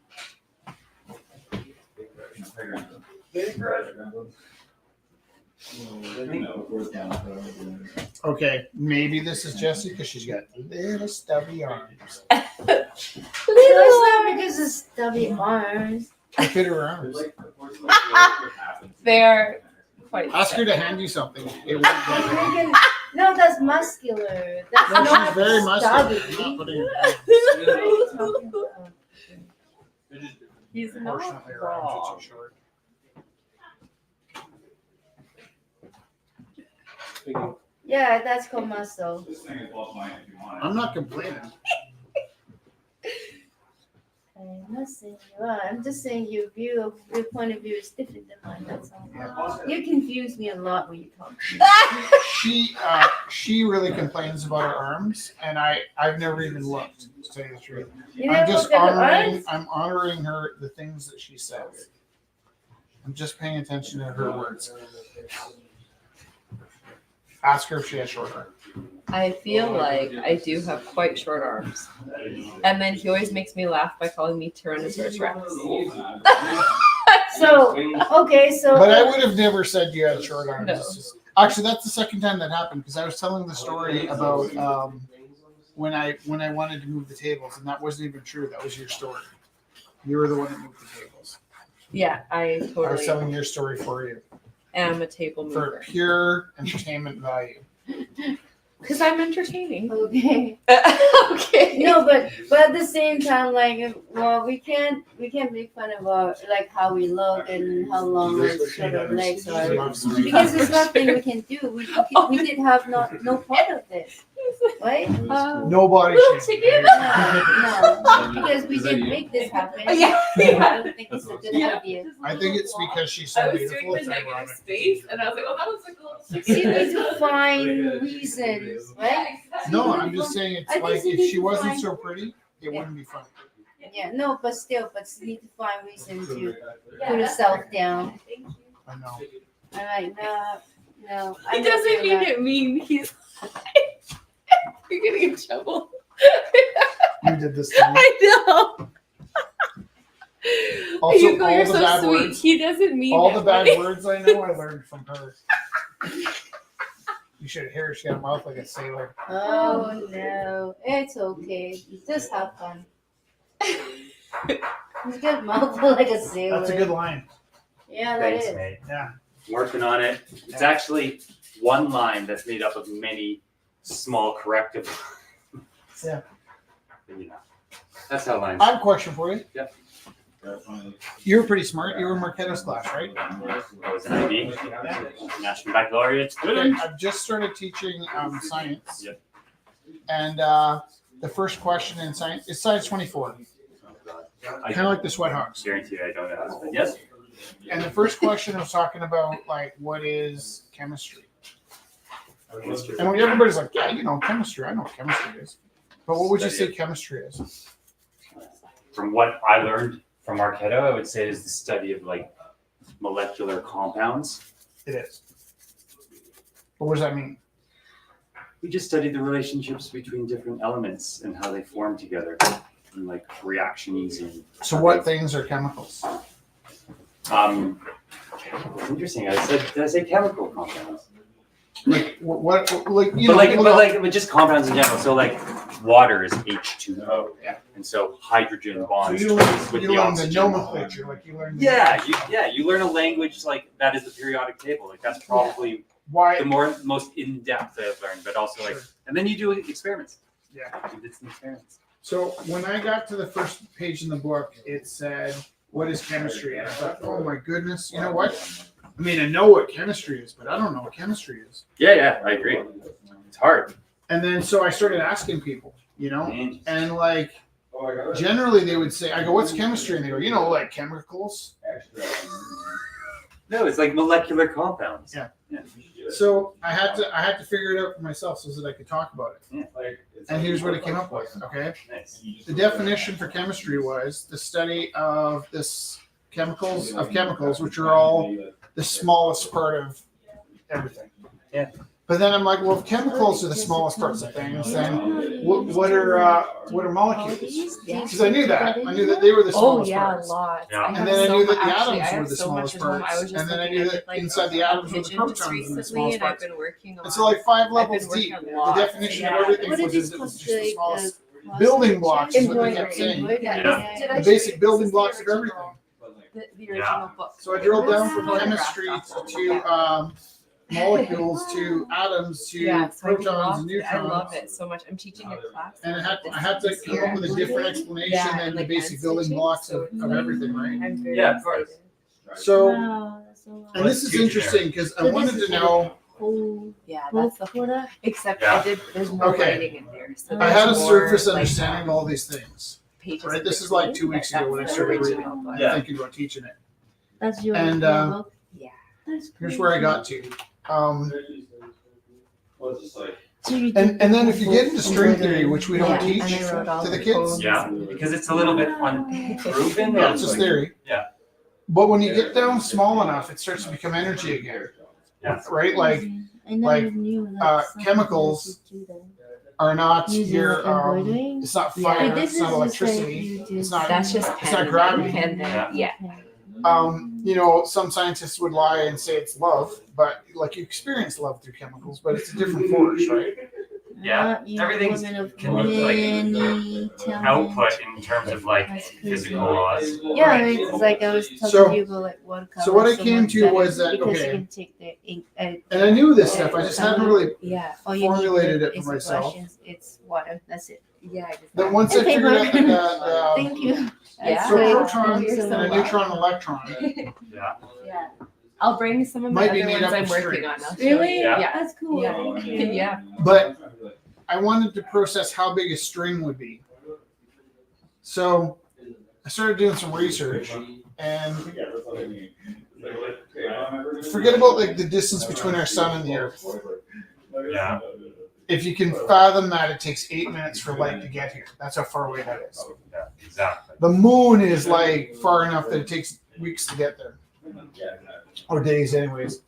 Okay, maybe this is Jessie because she's got little stubby arms. No, it's not because of stubby arms. Look at her arms. They're quite. Ask her to hand you something. It won't get I'm her. thinking, no, that's muscular. That's No, not she's very muscular. stubby. She's not putting it down. He's not Unfortunately, her arms wrong. are too short. Yeah, that's called muscle. I'm not complaining. I'm not saying you are. I'm just saying your point of view is different than mine. That's all. You confuse me a lot when you talk. She really complains about her arms, and I've never even looked, to tell you the truth. You I'm never just look at her honoring arms? I'm honoring her, the things that she says. I'm just paying attention to her words. Ask her if she has short hair. I feel like I do have quite short arms. And then he always makes me laugh by calling me Tyrannosaurus Rex. So, okay, so. But I would have never said you had short arms. No. It's just- actually, that's the second time that happened because I was telling the story about when I wanted to move the tables, and that wasn't even true. That was your story. You were the one that moved the tables. Yeah, I I was totally telling your story for you am a table for mover. pure entertainment value. Because I'm entertaining. Okay. Okay. No, but at the same time, like, well, we can't make fun of our like how we look and how long our short our legs are because there's nothing we can do. We did have no part of this, right? Nobody should. No, because we didn't make this happen. Yeah. I don't think it's a good idea. I think it's because she's I so was beautiful. doing the It's negative ironic. space, and I was like, oh, that was like a little You need sexy. to find reasons, right? No, I'm just saying it's I think like you if need she to wasn't find- so pretty, it wouldn't be fun. Yeah, no, but you need to find reason to put yourself down. I know. All right, no. He I'm not doesn't doing mean that. it mean. He's you're getting in trouble. You did this to me. I know. Also, Yuko, all you're the so bad sweet. words. He doesn't mean All it, the bad but- words I know, I learned from her. You should hear her. She got a mouth like a sailor. Oh no, it's okay. Just have fun. He's got a mouth like a sailor. That's a good line. Yeah, that Thanks, is. mate. Yeah. Working on it. It's actually one line that's made up of many small corrective. Yeah. But, you know, that's how lines. I have a question for you. Yep. You were pretty smart. You were in Marquette's class, right? I was an IB. National Baccalaureate. Okay, I've just started teaching science. Yep. And the first question in science is science 24. I Kind of like the Sweat Hogs. guarantee you I don't know this, but yes. And the first question was talking about like what is chemistry? And when everybody's like, yeah, you know, chemistry. I know what chemistry is. But what would you say chemistry is? From what I learned from Marquette, I would say is the study of like molecular compounds. It is. But what does that mean? We just studied the relationships between different elements and how they form together, and like reactions and. So what things are chemicals? It's interesting. Did I say chemical compounds? Like what like you But know, but just compounds in general. So like water is H2O. Yeah. And so hydrogen so bonds you with learn the the oxygen. nomenclature, like you learn You learn a language like that is the periodic table. Like that's probably why the most in depth I've learned. But also like, and then you do experiments. Yeah. You did some experiments. So when I got to the first page in the book, it said, "What is chemistry?" And I thought, "Oh my goodness, you know what? I mean, I know what chemistry is, but I don't know what chemistry is." Yeah, I agree. It's hard. And then so I started asking people, you know, Mm-hmm. and like generally they would say, "I go, what's chemistry?" And they go, "You know, like chemicals." No, it's like molecular compounds. Yeah. So I had to figure it out for myself so that I could talk about it. Yeah. And here's what I came up with. Okay. Nice. The definition for chemistry was the study of chemicals, which are all the smallest part of everything. Yeah. But then I'm like, well, if chemicals are the smallest parts of things, then what are molecules? Because I knew that. I knew that they were the smallest parts. a lot. Yeah. And then I knew that the atoms were the smallest parts. And then I knew that inside the atoms were the protons were the smallest and I've parts. been working on. And so like 5 levels working deep, on the lots. definition of Yeah. everything What was is it it was called? just the smallest building blocks is what they kept saying. Yeah. The basic building blocks of everything. The original book. So I drilled down from Photographed chemistry off. to molecules to atoms to Yeah, so I protons and love neutrons. it so much. I'm teaching a class. And I had to come up with a different explanation Yeah, than and the like basic hand building stitching, blocks so of everything, right? I'm very Yeah, of course. excited. So, Wow, that's a lot. and this is interesting because I wanted to know. Yeah, that's the whole. Except Yeah. I did. There's more Okay. writing in there. So I had a there's more, surface like, understanding of all these things. pages Right, of this is like written, 2 weeks but ago when I that's started the reading, original book. Yeah. thinking about teaching it. That's your And, book? Yeah. That's Here's where I got to. Well, it's just like. So you And did then if you get into string embroidery. theory, which we don't Yeah, teach and I wrote all to the the kids, poems. Yeah, because it's a little bit unproven. yeah, it's just like- theory. Yeah. But when you get down small enough, it starts to become energy again. Yeah. Right? Like I never like, knew that some chemicals people do that. are not Using your embroidery? it's not Yeah. fire, But this it's not is just like electricity. you It's just- not That's just it's not pen gravity. and then yeah. You know, some scientists would lie and say it's love, but like you experience love through chemicals, but it's a different force, right? Yeah, Not you everything's woman of can be, like, many talents. Output in terms of like That's crazy. physical laws. Yeah, it's like I was talking So- to you about like what color. so what I so came much to better was that, because okay. you can take the ink. And I knew this stuff, I just hadn't really Yeah. all you formulated need it for is myself. brushes, it's water. That's it. Yeah. Then once I Okay, figured out but- that Thank you. Yeah. so That's proton great. and a neutron and electron Yeah. Yeah. I'll bring some of my Might be other made ones up I'm of working on. strings. I'll show you. Really? Yeah. That's cool. Yeah. Thank you. Yeah. But I wanted to process how big a string would be. So I started doing some research and forget about like the distance between our sun and the earth. Yeah. If you can fathom that, it takes 8 minutes for light to get here. That's how far away that is. Yeah, exactly. The moon is like far enough that it takes weeks to get there, or days, anyways.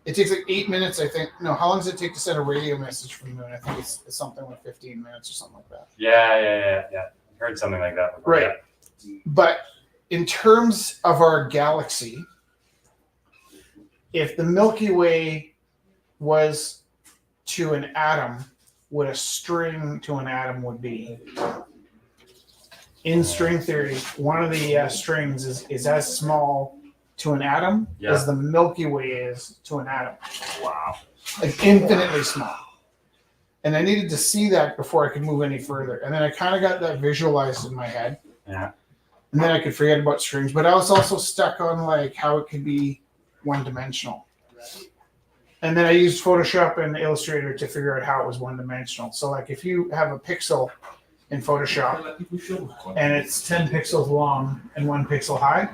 It takes like 8 minutes, I think. No, how long does it take to send a radio message from the moon? I think it's something like 15 minutes or something like that. Yeah. Heard something like that before. Right. But in terms of our galaxy, if the Milky Way was to an atom what a string to an atom would be. In string theory, one of the strings is as small to an atom as the Milky Way is to an atom. Wow. Like infinitely small. And I needed to see that before I could move any further. And then I kind of got that visualized in my head. Yeah. And then I could forget about strings. But I was also stuck on like how it could be one-dimensional. And then I used Photoshop and Illustrator to figure out how it was one-dimensional. So like if you have a pixel in Photoshop and it's 10 pixels long and 1 pixel high,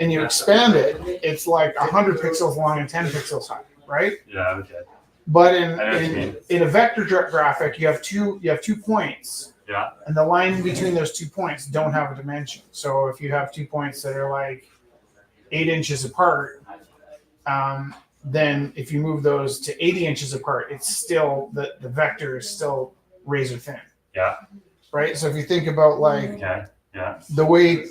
and you expand it, it's like 100 pixels long and 10 pixels high, right? Yeah, okay. But in a vector graphic, you have two points. Yeah. And the line between those 2 points don't have a dimension. So if you have 2 points that are like 8 inches apart, then if you move those to 80 inches apart, it's still the vector is still razor thin. Yeah. Right. So if you think about like the way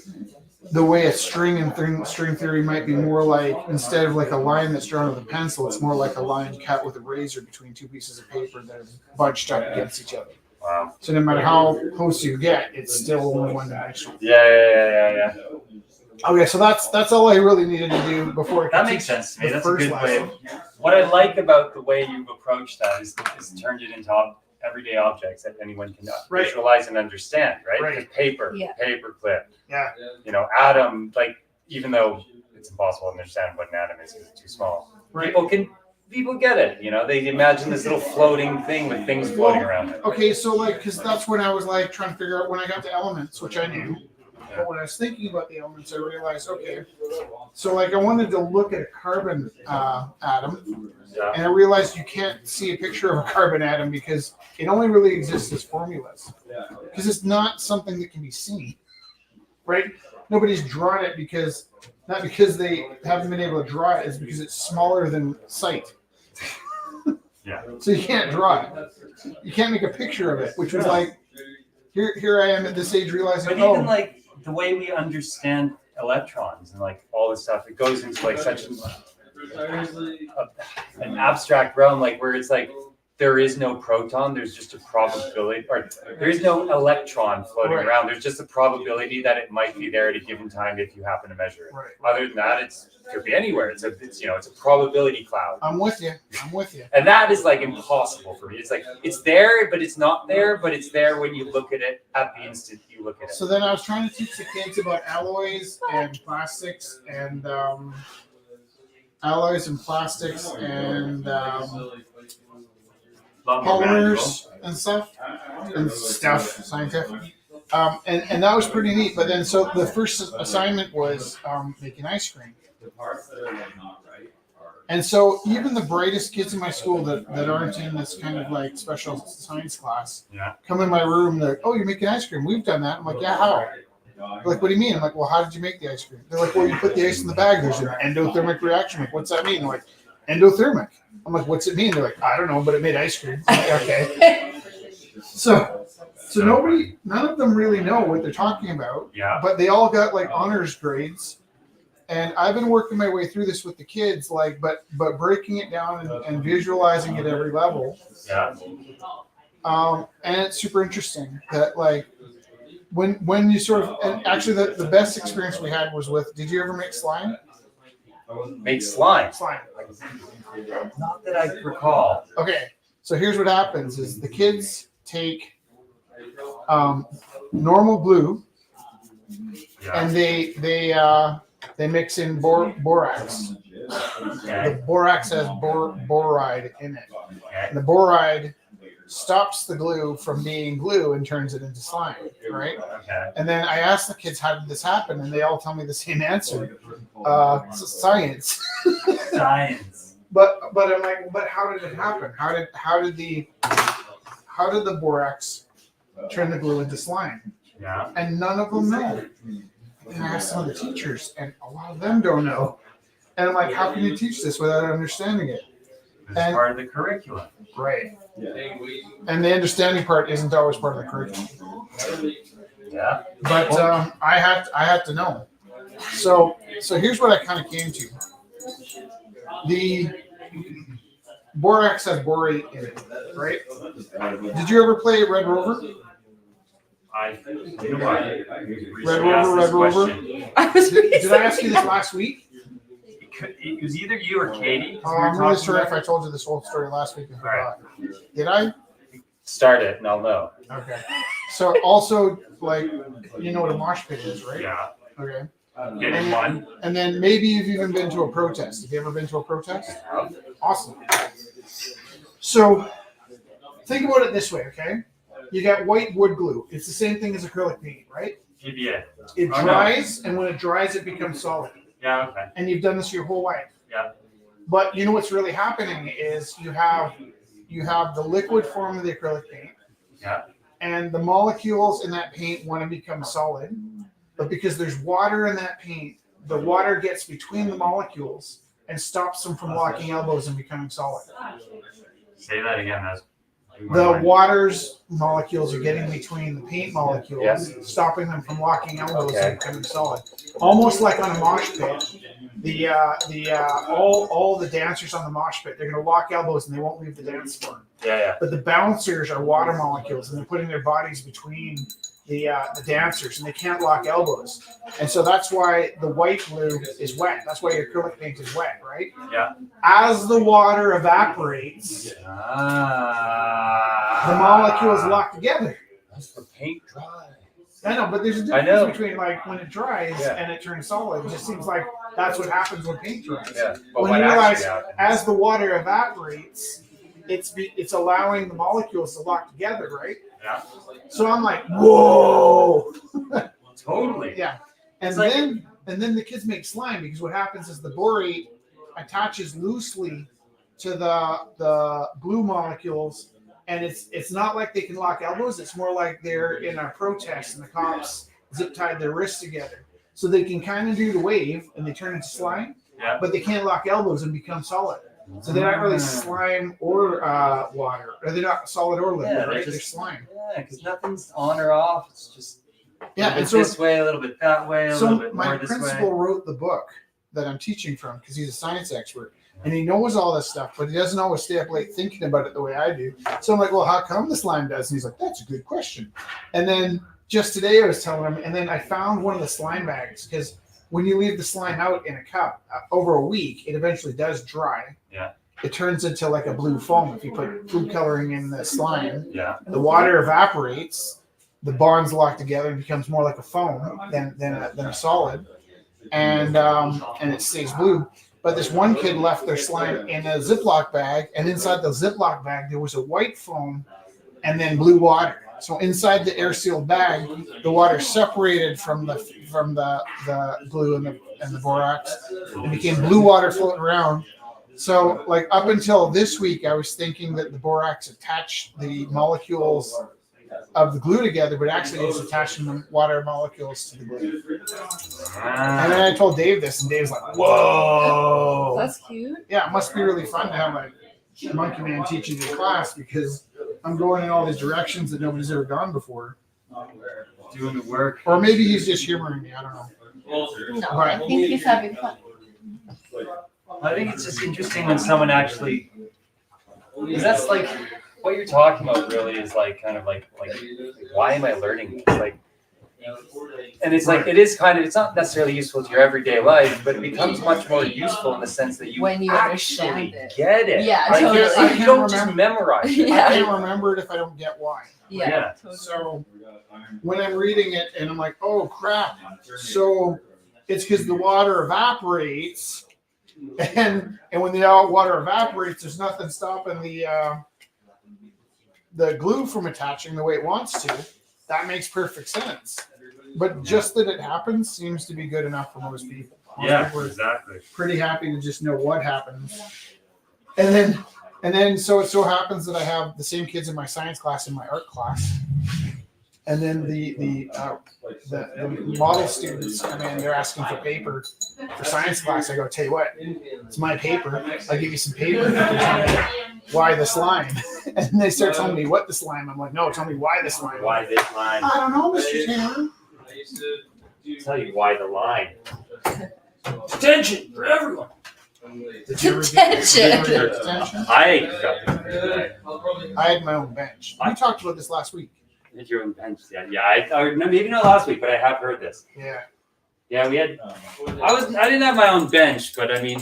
a string in string theory might be more like, instead of like a line that's drawn with a pencil, it's more like a line cut with a razor between 2 pieces of paper that are bunched up against each other. Wow. So no matter how close you get, it's still only one-dimensional. Yeah. Okay, so that's all I really needed to do before. That makes sense to me. That's a good way. What I like about the way you've approached that is turned it into everyday objects that anyone can visualize and understand, right? Right. Paper, Yeah. paper clip, Yeah. atom, like even though it's impossible to understand what an atom is because it's too small. Right. People get it, they imagine this little floating thing with things floating around it. Okay, so like, because that's when I was like trying to figure out when I got to elements, which I knew. But when I was thinking about the elements, I realized, okay, so like I wanted to look at a carbon atom, and I realized you can't see a picture of a carbon atom because it only really exists as formulas. Because it's not something that can be seen, right? Nobody's drawn it not because they haven't been able to draw it, it's because it's smaller than sight. Yeah. So you can't draw it. You can't make a picture of it, which was like, here I am at this age realizing, But even like the way we understand electrons and like all this stuff, it goes into like such an abstract realm, like where it's like there is no proton, there's just a probability, or there is no electron floating around. There's just a probability that it might be there at a given time if you happen to measure it. Right. Other than that, it could be anywhere. It's a probability cloud. I'm with you. And that is like impossible for me. It's like it's there, but it's not there, but it's there when you look at it at the instant you look at it. So then I was trying to teach the kids about alloys and plastics and polymers and stuff, scientific. And that was pretty neat. But then, so the first assignment was making ice cream. And so even the brightest kids in my school that aren't in this kind of like special science class come in my room. They're like, "Oh, you're making ice cream. We've done that." I'm like, "Yeah, how?" They're like, "What do you mean?" I'm like, "Well, how did you make the ice cream?" They're like, "Well, you put the ice in the bag. There's an endothermic reaction." I'm like, "What's that mean?" I'm like, "Endothermic." I'm like, "What's it mean?" They're like, "I don't know, but it made ice cream." I'm like, okay. So none of them really know what they're talking about. Yeah. But they all got like honors grades. And I've been working my way through this with the kids, like, but breaking it down and visualizing at every level. Yeah. And it's super interesting that like when you sort of, and actually the best experience we had was with, did you ever make slime? Make slime? Slime. Not that I recall. Okay, so here's what happens is the kids take normal glue and they mix in borax. The borax has boride in it. And the boride stops the glue from being glue and turns it into slime, right? Okay. And then I asked the kids, how did this happen? And they all tell me the same answer. Science. Science. But I'm like, but how did it happen? How did the borax turn the glue into slime? Yeah. And none of them know. And I asked some of the teachers, and a lot of them don't know. And I'm like, how can you teach this without understanding it? It's part of the curriculum. Right. And the understanding part isn't always part of the curriculum. Yeah. But I had to know. So here's what I kind of came to. The borax has borate in it, right? Did you ever play Red Rover? Red Rover. Did I ask you this last week? It was either you or Katie. I'm really sorry if I told you this whole story last week and forgot. Did I? Start it and I'll know. Okay. So also, like, you know what a mosh pit is, right? Yeah. Okay. Getting one. And then maybe you've even been to a protest. Have you ever been to a protest? Awesome. So think about it this way, okay? You got white wood glue. It's the same thing as acrylic paint, right? PBA. It dries, and when it dries, it becomes solid. Yeah, okay. And you've done this your whole life. Yeah. But you know what's really happening is you have the liquid form of the acrylic paint. Yeah. And the molecules in that paint want to become solid. But because there's water in that paint, the water gets between the molecules and stops them from locking elbows and becoming solid. Say that again. The water's molecules are getting between the paint molecules, stopping them from locking elbows and becoming solid. Almost like on a mosh pit, all the dancers on the mosh pit, they're going to lock elbows and they won't leave the dance floor. Yeah. But the bouncers are water molecules and they're putting their bodies between the dancers and they can't lock elbows. And so that's why the white glue is wet. That's why your acrylic paint is wet, right? Yeah. As the water evaporates, the molecules lock together. That's the paint dry. I know, but there's a difference between like when it dries and it turns solid. It just seems like that's what happens when paint dries. Yeah. But when you realize as the water evaporates, it's allowing the molecules to lock together, right? Yeah. So I'm like, whoa. Totally. Yeah. And then the kids make slime because what happens is the borate attaches loosely to the glue molecules, and it's not like they can lock elbows. It's more like they're in a protest and the cops zip tied their wrists together. So they can kind of do the wave and they turn into slime, but they can't lock elbows and become solid. So they're not really slime or water. Or they're not solid or liquid, right? They're slime. Yeah, because nothing's on or off. It's just and so this way, a little bit that way, a little bit more this way. My principal wrote the book that I'm teaching from because he's a science expert. And he knows all this stuff, but he doesn't always stay up late thinking about it the way I do. So I'm like, well, how come the slime does? And he's like, that's a good question. And then just today I was telling him, and then I found one of the slime bags because when you leave the slime out in a cup over a week, it eventually does dry. Yeah. It turns into like a blue foam if you put food coloring in the slime. Yeah. The water evaporates, the bonds lock together and becomes more like a foam than a solid, and it stays blue. But this one kid left their slime in a Ziploc bag, and inside the Ziploc bag there was a white foam and then blue water. So inside the air-sealed bag, the water separated from the glue and the borax and became blue water floating around. So like up until this week, I was thinking that the borax attached the molecules of the glue together, but actually it's attaching the water molecules to the glue. And then I told Dave this, and Dave's like, whoa. That's cute. Yeah, it must be really fun to have a monkey man teaching your class because I'm going in all these directions that nobody's ever gone before. Doing the work. Or maybe he's just humoring me, I don't know. No, I think he's having fun. I think it's just interesting when someone actually, because that's like what you're talking about really is like kind of like why am I learning this? Like, and it's like it is kind of, it's not necessarily useful to your everyday life, but it becomes much more useful in the sense that you when you actually understand it. get it. Yeah, like, totally. You don't just memorize it. Yeah. I can't remember it if I don't get why. Yeah. Totally. So when I'm reading it and I'm like, oh crap. So it's because the water evaporates, and when the water evaporates, there's nothing stopping the glue from attaching the way it wants to. That makes perfect sense. But just that it happens seems to be good enough for most people. Most people are exactly. pretty happy to just know what happens. And then so it so happens that I have the same kids in my science class and my art class. And then the model students come in, they're asking for paper for science class. I go, tell you what, it's my paper. I'll give you some paper. You can tell me why the slime. And they start telling me what the slime. I'm like, no, tell me why the slime. Why this line? I don't know, Mr. Taylor. Tell you why the line. detention for everyone. Did you ever get Detention. detention? I got I had my own bench. We talked about this last week. your own bench. Yeah. Or maybe not last week, but I have heard this. Yeah. Yeah, we had. I didn't have my own bench, but I mean,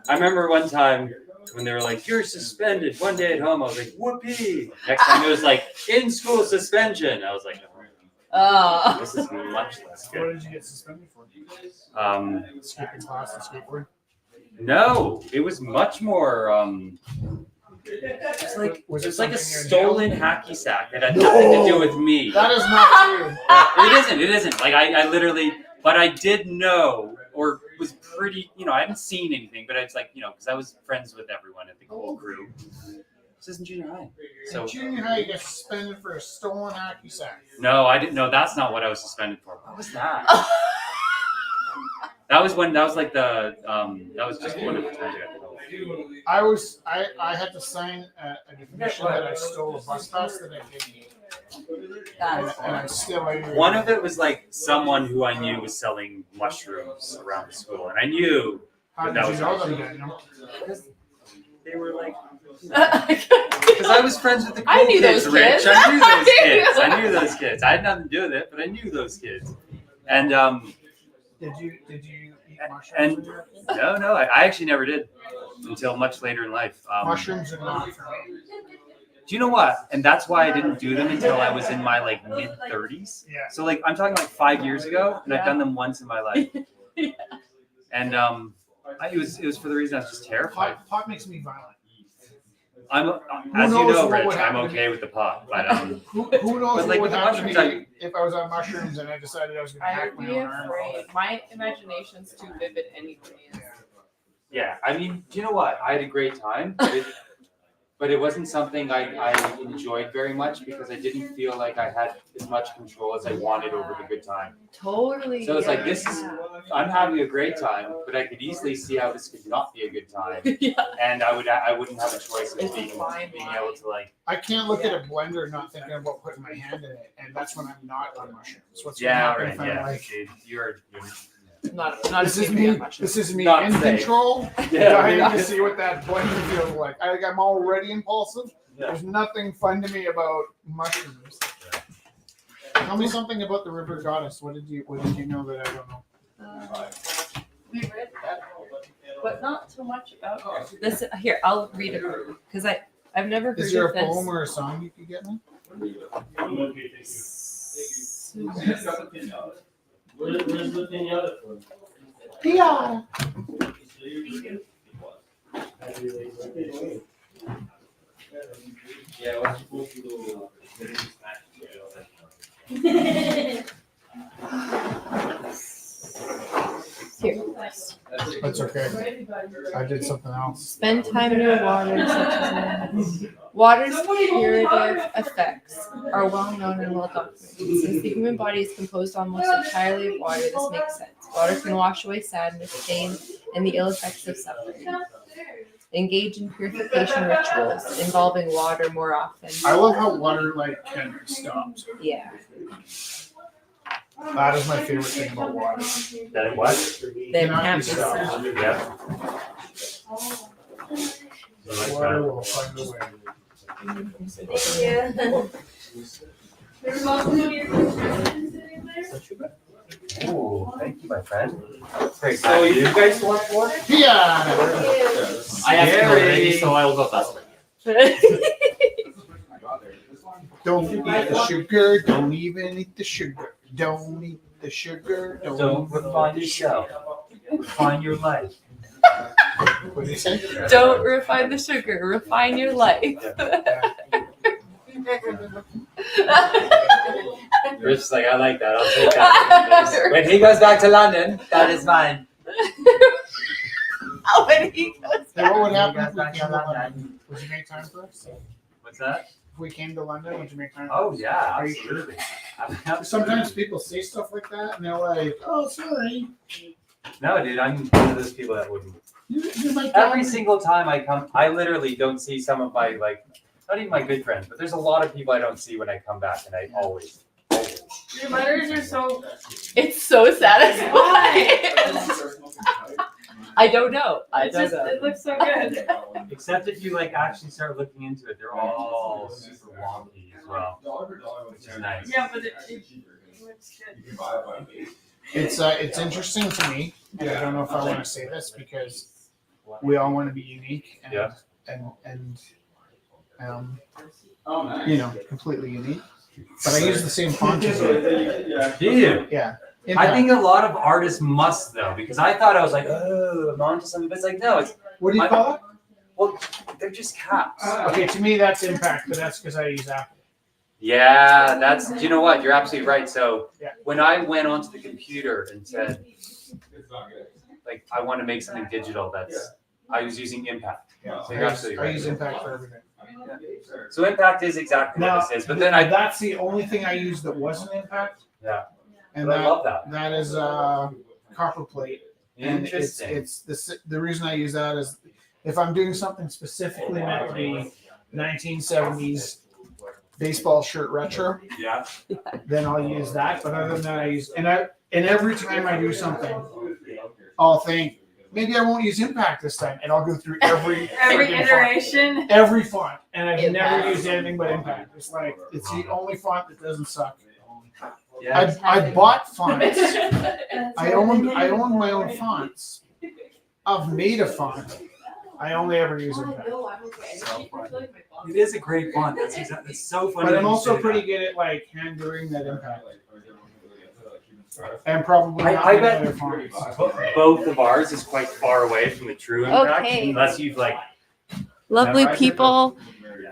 I remember one time when they were like, "You're suspended one day at home." I was like, "Whoopee!" Next time it was like, "In school suspension." I was like, Oh. "This is much less What good." did you get suspended for? Skipping class and skateboard? No, it was much more. It's like Was it it was like a something you're in stolen hacky sack that had nothing to do with me. That is not true. It isn't. Like I literally, but I did know or was pretty, I hadn't seen anything, but it's like, because I was friends with everyone at the whole crew. This isn't junior high. So In junior high, you get suspended for a stolen hockey sack. no, I didn't know. That's not what I was suspended for. What was that? That was like that was just one of the times I got to go. I had to sign a definition that I stole a bus pass that I didn't. And I'm still angry. One of it was like someone who I knew was selling mushrooms around the school, and I knew How that did was you know them then? because they were like. Because I was friends with the cool I knew kids, those Rich. kids. I knew those kids. I knew those kids. I had nothing to do with it, but I knew those kids. And Did you eat mushrooms? and when you were a kid? no, I actually never did until much later in life. Mushrooms are not for me. Do you know what? And that's why I didn't do them until I was in my like mid 30s. Yeah. So like I'm talking like 5 years ago, and I've done them once in my life. And it was for the reason I was just terrified. Pot makes me violent. I'm Who as you knows know, what Rich, would I'm happen to okay with the pot, but Who knows But, like, what would with the happen to me mushrooms, if I was on mushrooms and I decided I was going to I hack would my be own arm? afraid. My imagination's too vivid anyways. yeah, I mean, do you know what? I had a great time, but it wasn't something I enjoyed very much because I didn't feel like I had as much control as I wanted over the good time. Totally. So it's like yeah. I'm having a great time, but I could easily see how this could not be a good time, Yeah. and I wouldn't have a choice of It's being fine. able to like. I can't look at a blender not thinking about putting my hand in it, and that's when I'm not on mushrooms. What's going to Yeah, happen right. if I'm Yeah, like, dude, you're Not this is safe to be me. on mushrooms. This is me Not in safe. control. Yeah, I yeah. need to see what that blender feels like. I'm already impulsive. Yeah. There's nothing fun to me about mushrooms. Tell me something about the river goddess. What did you know that I don't know? We read that, but not so much about her. This here, I'll read it because I've never heard Is there of a this. poem or a song you could get me? Yeah. Here. That's okay. I did something else. Spend time near water, such as water's curative effects are well known and well documented. Since the human body is composed almost entirely of water, this makes sense. Water can wash away sadness, pain, and the ill effects of suffering. Engage in purification rituals involving water more often. I love how water can be stopped. Yeah. That is my favorite thing about water. That it was. They Cannot can't be be stopped. Yeah. Water will find a way. Ooh, thank you, my friend. Great. So you guys want more? Yeah. I have to go already, Scary. so I will go faster. Don't eat the sugar. Don't even eat the sugar. Don't eat the sugar. Don't refine yourself. Refine your life. What did he say? Don't refine the sugar, refine your life. Rich is like, I like that. I'll take that. When he goes back to London, that is mine. Oh, when he goes Hey, what would happen if we came to London? Would you make time for us? What's that? If we came to London, would you make time for Oh us? yeah, Are you absolutely. Sometimes people say stuff like that, and they're like, "Oh, sorry." No, dude, I'm one of those people that wouldn't. You might Every come. single time I come, I literally don't see some of my not even my good friends, but there's a lot of people I don't see when I come back, and I always. Your letters are so. It's so satisfying. I don't know. I It don't just, know. it looks so good. Except if you like actually start looking into it, they're all super wonky as well, which is nice. Yeah, but it looks good. It's interesting to me, and I don't know if I want to say this because we all want to be unique and Yeah. you know, completely unique. But I use the same font as you. Do you? Yeah. I Impact. think a lot of artists must though, because I thought I was like, oh, I'm onto something, but it's like, no, it's What do you call it? well, they're just caps. Okay, to me that's Impact, but that's because I use Apple. Yeah, that's. You know what? You're absolutely right. So Yeah. when I went onto the computer and said, like, I want to make something digital, I was using Impact. Yeah. So you're absolutely I right. use Impact for everything. So Impact is exactly Now, what this is, but then I that's the only thing I use that wasn't Impact. Yeah. And But I love that. that is copper plate. And Interesting. it's the reason I use that is if I'm doing something specifically meant to be 1970s baseball shirt retro, Yeah. then I'll use that. But other than that, I use and every time I do something, I'll think maybe I won't use Impact this time, and I'll go through every Every freaking iteration. font, every font, and I've never Impact. used anything but Impact. It's like it's the only font that doesn't suck. Yeah. I bought fonts. I own my own fonts. I've made a font. I only ever use Impact. It is a great font. That's exactly. It's so funny. But I'm that you also say pretty that. good at like hand doing that Impact. And probably I not bet- many other fonts. Both of ours is quite far away from the true Impact, Okay. unless you've like. Lovely Memorized it? people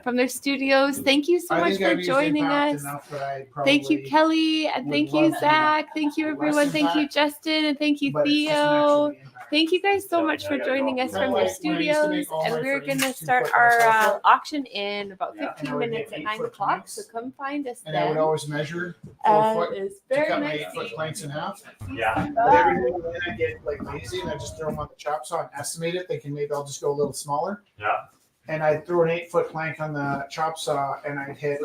from their studios. Thank you so I much think for I've used joining Impact us. enough that I Thank you, probably Kelly, and would thank you, love to Zach. Thank you, less everyone. Thank you, Impact, Justin, and thank you, but it's just Theo. naturally Impact. Thank you guys so much for joining us Kinda from your like when I used to make studios. all And my we're frames going to to start put our myself up. auction in about Yeah, 15 and I would minutes make at 9 8-foot o'clock. planks. So come find us And I would then. always measure 4 foot It's to very cut my nice. 8-foot planks in half. Yeah. But every now and then I get like lazy and I just throw them on the chop saw and estimate it, thinking maybe I'll just go a little smaller. Yeah. And I'd throw an 8-foot plank on the chop saw and I'd hit